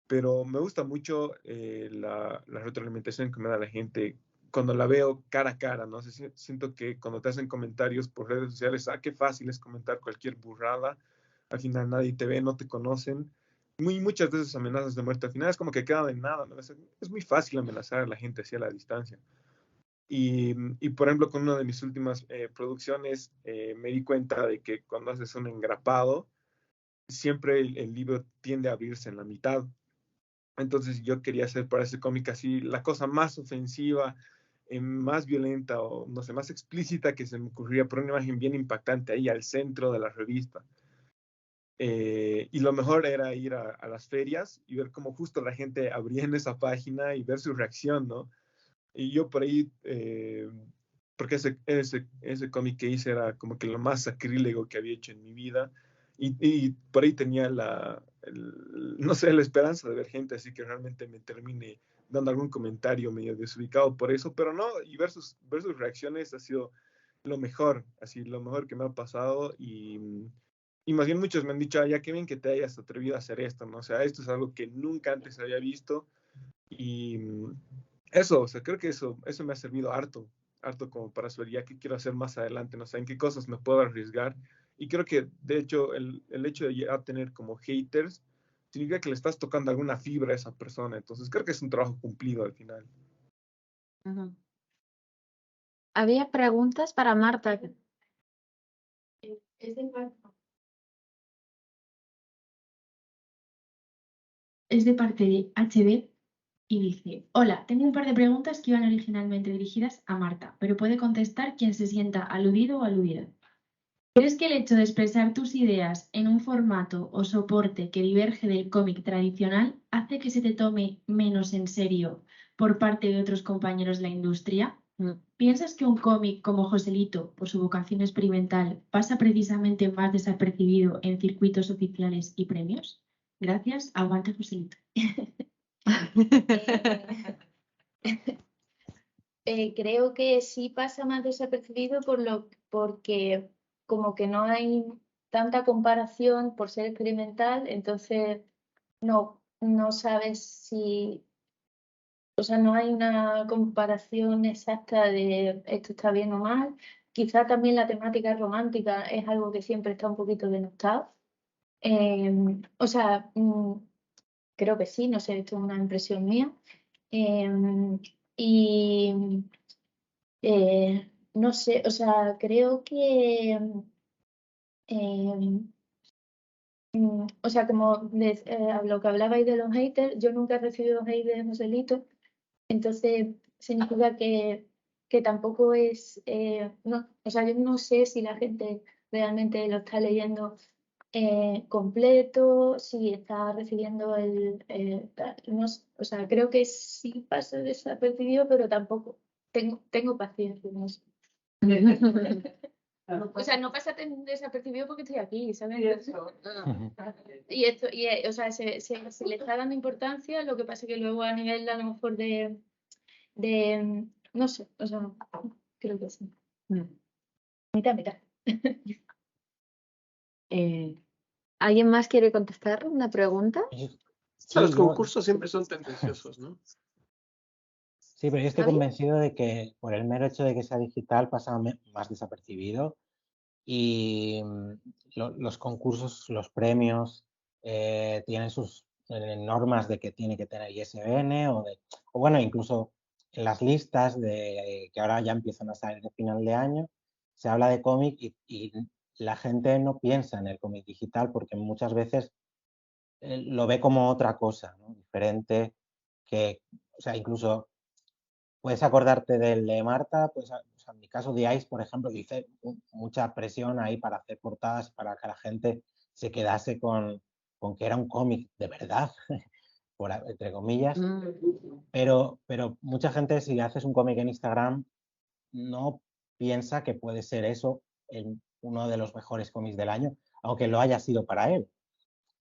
pero me gusta mucho la retroalimentación que me da la gente cuando la veo cara a cara, ¿no? Siento que cuando te hacen comentarios por redes sociales, qué fácil es comentar cualquier burrada, al final nadie te ve, no te conocen, muchas veces amenazas de muerte, al final es como que queda de nada, ¿no? Es muy fácil amenazar a la gente así a la distancia. Y por ejemplo, con una de mis últimas producciones, me di cuenta de que cuando haces un engrapado, siempre el libro tiende a abrirse en la mitad. Entonces yo quería hacer para ese cómic así la cosa más ofensiva, más violenta o no sé, más explícita que se me ocurría, por una imagen bien impactante ahí al centro de la revista. Y lo mejor era ir a las ferias y ver cómo justo la gente abría en esa página y ver su reacción, ¿no? Y yo por ahí, porque ese cómic que hice era como que lo más sacrílego que había hecho en mi vida. Y por ahí tenía no sé, la esperanza de ver gente así que realmente me termine dando algún comentario medio desubicado por eso, pero no, y ver sus reacciones ha sido lo mejor, así, lo mejor que me ha pasado. Y más bien muchos me han dicho, ya qué bien que te hayas atrevido a hacer esto, ¿no? O sea, esto es algo que nunca antes había visto. Y eso, o sea, creo que eso me ha servido harto como para saber ya qué quiero hacer más adelante, no sé, en qué cosas me puedo arriesgar. Y creo que, de hecho, el hecho de ya tener como haters significa que le estás tocando alguna fibra a esa persona. Entonces, creo que es un trabajo cumplido al final. Ujú. Había preguntas para Marta. Es de Marta. Es de parte de HB y dice: hola, tengo un par de preguntas que iban originalmente dirigidas a Marta, pero puede contestar quien se sienta aludido o aludida. ¿Crees que el hecho de expresar tus ideas en un formato o soporte que diverge del cómic tradicional hace que se te tome menos en serio por parte de otros compañeros de la industria? ¿Piensas que un cómic como Joselito, por su vocación experimental, pasa precisamente más desapercibido en circuitos oficiales y premios? Gracias, aguante Joselito. Creo que sí pasa más desapercibido porque como que no hay tanta comparación por ser experimental, entonces no sabes si, o sea, no hay una comparación exacta de esto está bien o mal. Quizá también la temática romántica es algo que siempre está un poquito denostado. O sea, creo que sí, no sé, esto es una impresión mía. Y no sé, o sea, creo que, o sea, como lo que hablabais de los haters, yo nunca he recibido hate de Joselito, entonces significa que tampoco es, no, o sea, yo no sé si la gente realmente lo está leyendo completo, si está recibiendo no sé, o sea, creo que sí pasa desapercibido, pero tampoco tengo paciencia, no sé. O sea, no pasa desapercibido porque estoy aquí, ¿sabes? Y esto, o sea, se le está dando importancia, lo que pasa que luego a nivel a lo mejor de no sé, o sea, creo que sí. Mitad, mitad. ¿Alguien más quiere contestar una pregunta? Los concursos siempre son tendenciosos, ¿no? Sí, pero yo estoy ¿Javi? convencido de que por el mero hecho de que sea digital pasa más desapercibido y los concursos, los premios tienen sus normas de que tiene que tener ISBN o bueno, incluso en las listas que ahora ya empiezan a salir de final de año, se habla de cómic y la gente no piensa en el cómic digital porque muchas veces lo ve como otra cosa, ¿no? Diferente, o sea, incluso puedes acordarte del de Marta, pues o sea, en mi caso de Ice, por ejemplo, que hice mucha presión ahí para hacer portadas, para que la gente se quedase con que era un cómic de verdad, entre comillas, pero mucha gente si haces un cómic en Instagram no piensa que puede ser eso uno de los mejores cómics del año, aunque lo haya sido para él.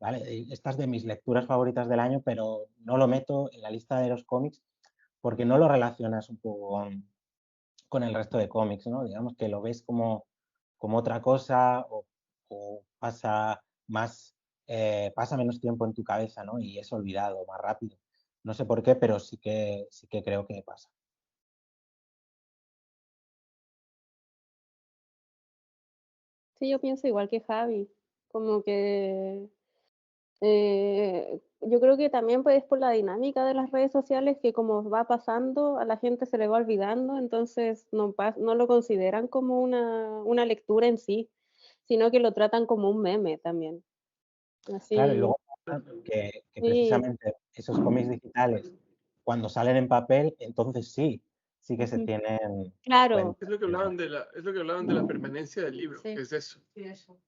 ¿Vale? Esta es de mis lecturas favoritas del año, pero no lo meto en la lista de los cómics porque no lo relacionas un poco con el resto de cómics, ¿no? Digamos que lo ves como otra cosa o pasa menos tiempo en tu cabeza, ¿no? Y es olvidado más rápido. No sé por qué, pero sí que creo que pasa. Sí, yo pienso igual que Javi, como que Yo creo que también pues, es por la dinámica de las redes sociales que como va pasando, a la gente se le va olvidando, entonces no lo consideran como una lectura en sí, sino que lo tratan como un meme también. Así, Claro, y luego que sí, precisamente esos cómics digitales, cuando salen en papel, entonces sí que se ujú, tienen en claro, cuenta. Es lo que hablaban de la permanencia del libro, Sí. que es eso. Sí, eso.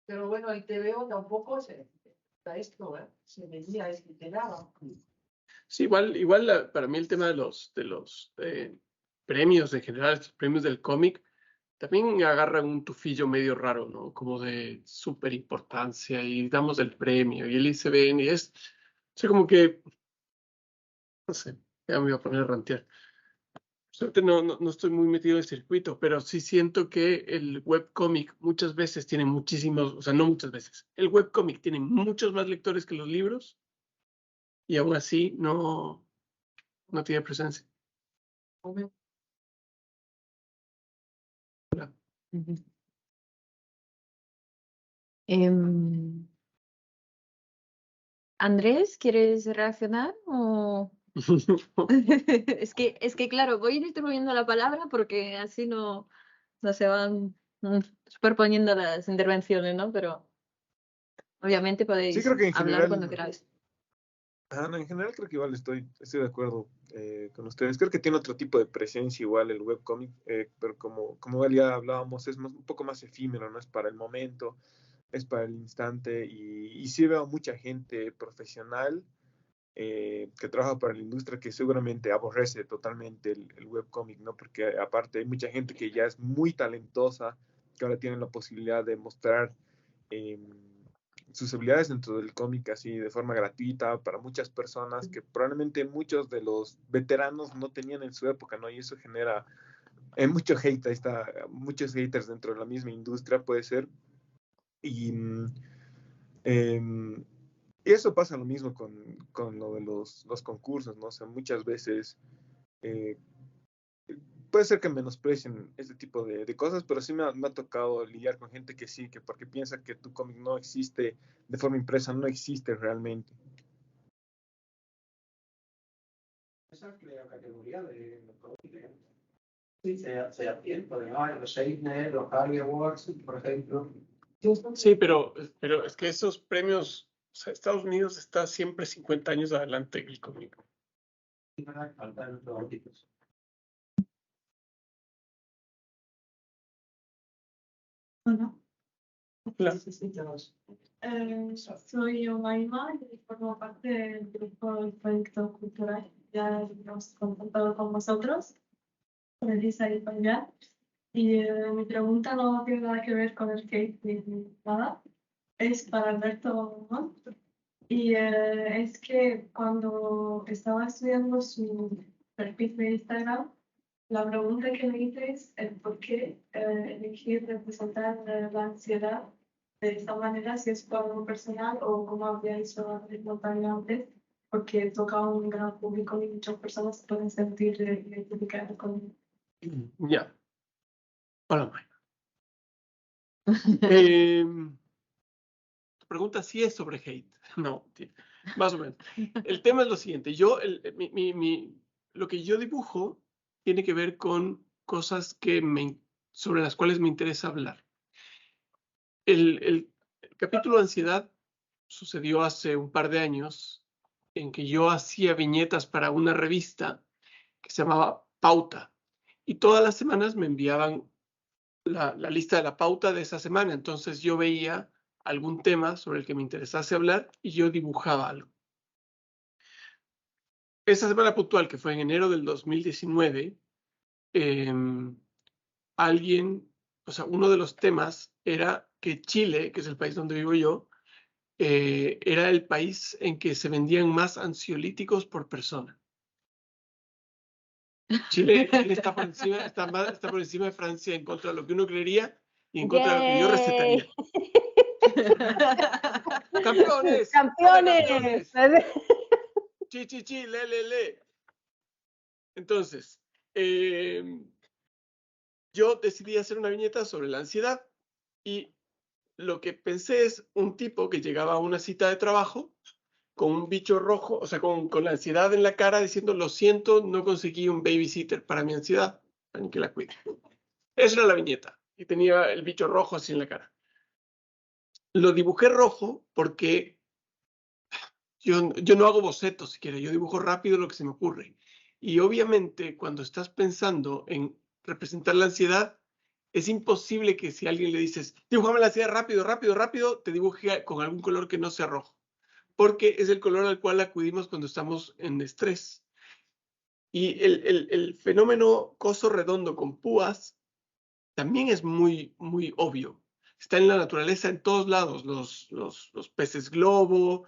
Pero bueno, el TVO tampoco se da esto, ¿eh? Se venía, es que quedaba. Sí, igual para mí el tema de los premios en general, estos premios del cómic, también agarran un tufillo medio raro, ¿no? Como de súper importancia y damos el premio y el ICBN y es, o sea, como que, no sé, ya me voy a poner a rantear. Suerte no estoy muy metido en el circuito, pero sí siento que el webcómic muchas veces tiene muchísimos, o sea, no muchas veces, el webcómic tiene muchos más lectores que los libros y aún así no tiene presencia. Hombre, Ujú. Em, Andrés, ¿quieres reaccionar? Es que claro, voy distribuyendo la palabra porque así no se van superponiendo las intervenciones, ¿no? Pero obviamente Sí, podéis creo que en hablar cuando general, queráis. no, en general creo que igual estoy de acuerdo con ustedes. Creo que tiene otro tipo de presencia igual el webcomic, pero como igual ya hablábamos, es un poco más efímero, no es para el momento, es para el instante y sí veo mucha gente profesional que trabaja para la industria que seguramente aborrece totalmente el webcomic, ¿no? Porque aparte hay mucha gente que ya es muy talentosa, que ahora tienen la posibilidad de mostrar eh, sus habilidades dentro del cómic así de forma gratuita para muchas personas que probablemente muchos de los veteranos no tenían en su época, ¿no? Y eso genera mucho hate, ahí está, muchos haters dentro de la misma industria puede ser. Y em, y eso pasa lo mismo con lo de los concursos, ¿no? O sea, muchas veces eh, puede ser que menosprecien este tipo de cosas, pero sí me ha tocado lidiar con gente que sí, que porque piensa que tu cómic no existe de forma impresa, no existe realmente. Esa es la categoría de los cómics. Sí, se atiende, además, los Eisner, los Harvey Awards, por ejemplo. Sí, pero es que esos premios, o sea, Estados Unidos está siempre 50 años adelante en el cómic. Faltan los artículos. Hola, Claro. soy Omaima y formo parte del grupo del proyecto cultural. Ya hemos contactado con vosotros, con Elisa y Payán. Y mi pregunta no tiene nada que ver con el hate ni nada. Es para Alberto Montt. Y es que cuando estaba estudiando su perfil de Instagram, la pregunta que me hice es el por qué elegir representar la ansiedad de esta manera, si es por algo personal o como había dicho antes, porque toca a un gran público y muchas personas se pueden sentir identificadas con Ya. Hola, Mike. Tu pregunta sí es sobre hate. No, más o menos. El tema es lo siguiente. Lo que yo dibujo tiene que ver con cosas sobre las cuales me interesa hablar. El capítulo de ansiedad sucedió hace un par de años en que yo hacía viñetas para una revista que se llamaba Pauta y todas las semanas me enviaban la lista de la pauta de esa semana. Entonces yo veía algún tema sobre el que me interesase hablar y yo dibujaba algo. Esa semana puntual, que fue en enero del 2019, uno de los temas era que Chile, que es el país donde vivo yo, era el país en que se vendían más ansiolíticos por persona. Chile está por encima de Francia en contra de lo que uno creería y en contra de lo que yo recetaría. ¡Campeones! ¡Campeones! Chi, le. Entonces, yo decidí hacer una viñeta sobre la ansiedad y lo que pensé es un tipo que llegaba a una cita de trabajo con un bicho rojo, o sea, con la ansiedad en la cara, diciendo, lo siento, no conseguí un babysitter para mi ansiedad, para que la cuide. Esa era la viñeta, y tenía el bicho rojo así en la cara. Lo dibujé rojo porque yo no hago bocetos siquiera, yo dibujo rápido lo que se me ocurre. Y obviamente cuando estás pensando en representar la ansiedad, es imposible que si a alguien le dices, dibújame la ansiedad rápido, rápido, rápido, te dibuje con algún color que no sea rojo. Porque es el color al cual acudimos cuando estamos en estrés. Y el fenómeno coso redondo con púas también es muy, muy obvio. Está en la naturaleza en todos lados, los peces globo,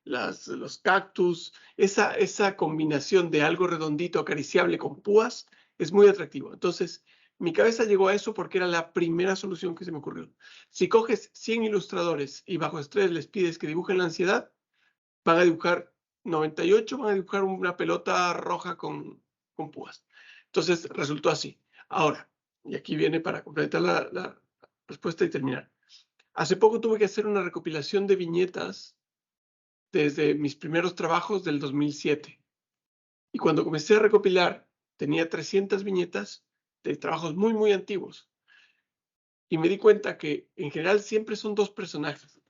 los cactus. Esa combinación de algo redondito, acariciable con púas es muy atractivo. Entonces, mi cabeza llegó a eso porque era la primera solución que se me ocurrió. Si coges 100 ilustradores y bajo estrés les pides que dibujen la ansiedad, van a dibujar 98, van a dibujar una pelota roja con púas. Entonces, resultó así. Ahora, y aquí viene para completar la respuesta y terminar. Hace poco tuve que hacer una recopilación de viñetas desde mis primeros trabajos del 2007. Y cuando comencé a recopilar, tenía 300 viñetas de trabajos muy, muy antiguos. Y me di cuenta que en general siempre son dos personajes.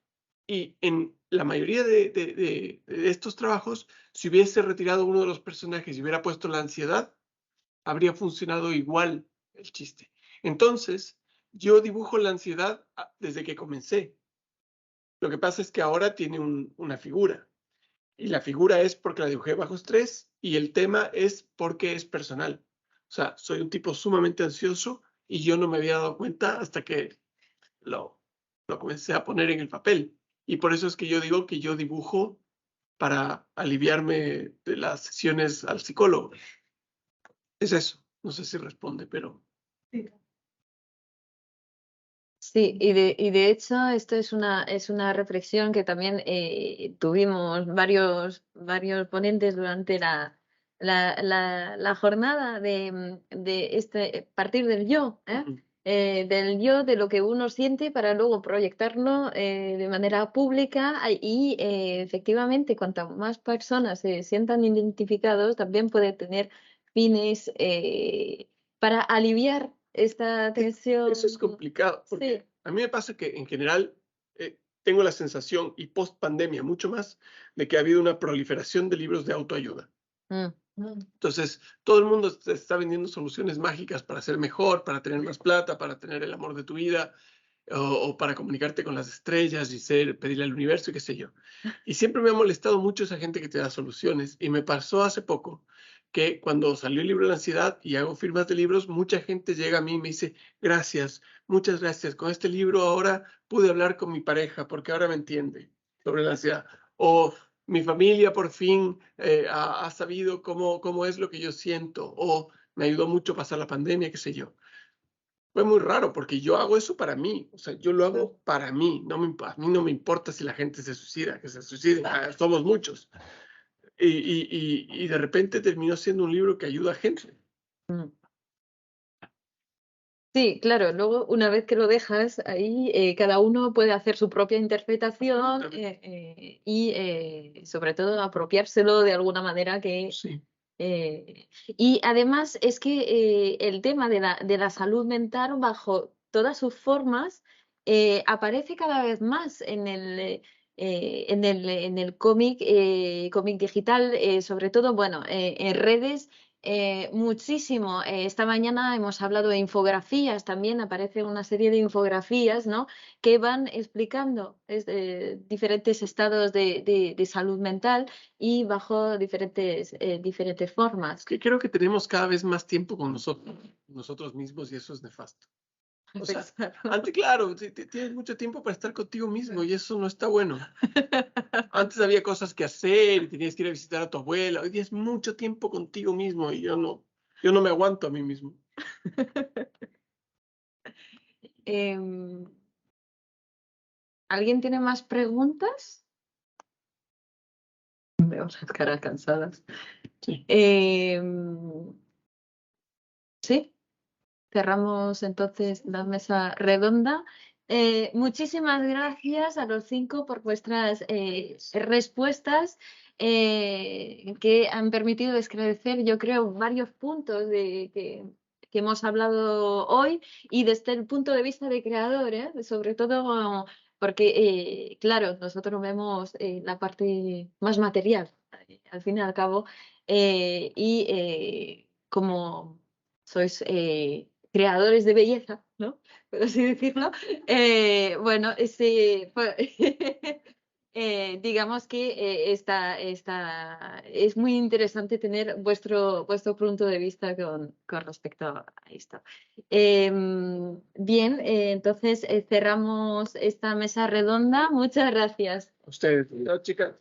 Y en la mayoría de estos trabajos, si hubiese retirado uno de los personajes y hubiera puesto la ansiedad, habría funcionado igual el chiste. Entonces, yo dibujo la ansiedad desde que comencé. Lo que pasa es que ahora tiene una figura. Y la figura es porque la dibujé bajo estrés y el tema es porque es personal. O sea, soy un tipo sumamente ansioso y yo no me había dado cuenta hasta que lo comencé a poner en el papel. Y por eso es que yo digo que yo dibujo para aliviarme de las sesiones al psicólogo. Es eso. No sé si responde, pero... Sí. Sí, y de hecho esto es una reflexión que también tuvimos varios ponentes durante la jornada de partir del yo, del yo, de lo que uno siente para luego proyectarlo de manera pública y efectivamente cuanto más personas se sientan identificados también puede tener fines para aliviar esta tensión. Eso es complicado, porque Sí. a mí me pasa que en general tengo la sensación, y post pandemia mucho más, de que ha habido una proliferación de libros de autoayuda. Entonces, todo el mundo está vendiendo soluciones mágicas para ser mejor, para tener más plata, para tener el amor de tu vida, o para comunicarte con las estrellas y pedirle al universo y qué sé yo. Y siempre me ha molestado mucho esa gente que te da soluciones. Y me pasó hace poco que cuando salió el libro de la ansiedad y hago firmas de libros, mucha gente llega a mí y me dice, gracias, muchas gracias. Con este libro ahora pude hablar con mi pareja porque ahora me entiende sobre la ansiedad. O mi familia por fin ha sabido cómo es lo que yo siento. O me ayudó mucho a pasar la pandemia, qué sé yo. Fue muy raro porque yo hago eso para mí, o sea, yo lo hago para mí, a mí no me importa si la gente se suicida, que se suicide, somos muchos. Y de repente terminó siendo un libro que ayuda a gente. Sí, claro, luego una vez que lo dejas ahí, cada uno puede hacer su propia interpretación y sobre todo apropiárselo de alguna manera que... Sí. Y además es que el tema de la salud mental bajo todas sus formas aparece cada vez más en el cómic digital, sobre todo, bueno, en redes. Muchísimo. Esta mañana hemos hablado de infografías, también aparece una serie de infografías, ¿no? Que van explicando diferentes estados de salud mental y bajo diferentes formas. Es que creo que tenemos cada vez más tiempo con nosotros mismos y eso es nefasto. O sea, antes, claro, tienes mucho tiempo para estar contigo mismo y eso no está bueno. Antes había cosas que hacer y tenías que ir a visitar a tu abuela. Hoy día es mucho tiempo contigo mismo y yo no me aguanto a mí mismo. ¿Alguien tiene más preguntas? Veo las caras cansadas. Sí. Sí. Cerramos entonces la mesa redonda Muchísimas gracias a los 5 por vuestras respuestas que han permitido esclarecer, yo creo, varios puntos que hemos hablado hoy y desde el punto de vista de creador, sobre todo porque, claro, nosotros vemos la parte más material, al fin y al cabo, y como sois creadores de belleza, ¿no? Por así decirlo, bueno, digamos que es muy interesante tener vuestro punto de vista con respecto a esto. Bien, entonces cerramos esta mesa redonda. Muchas gracias. A ustedes. Chao, chicas.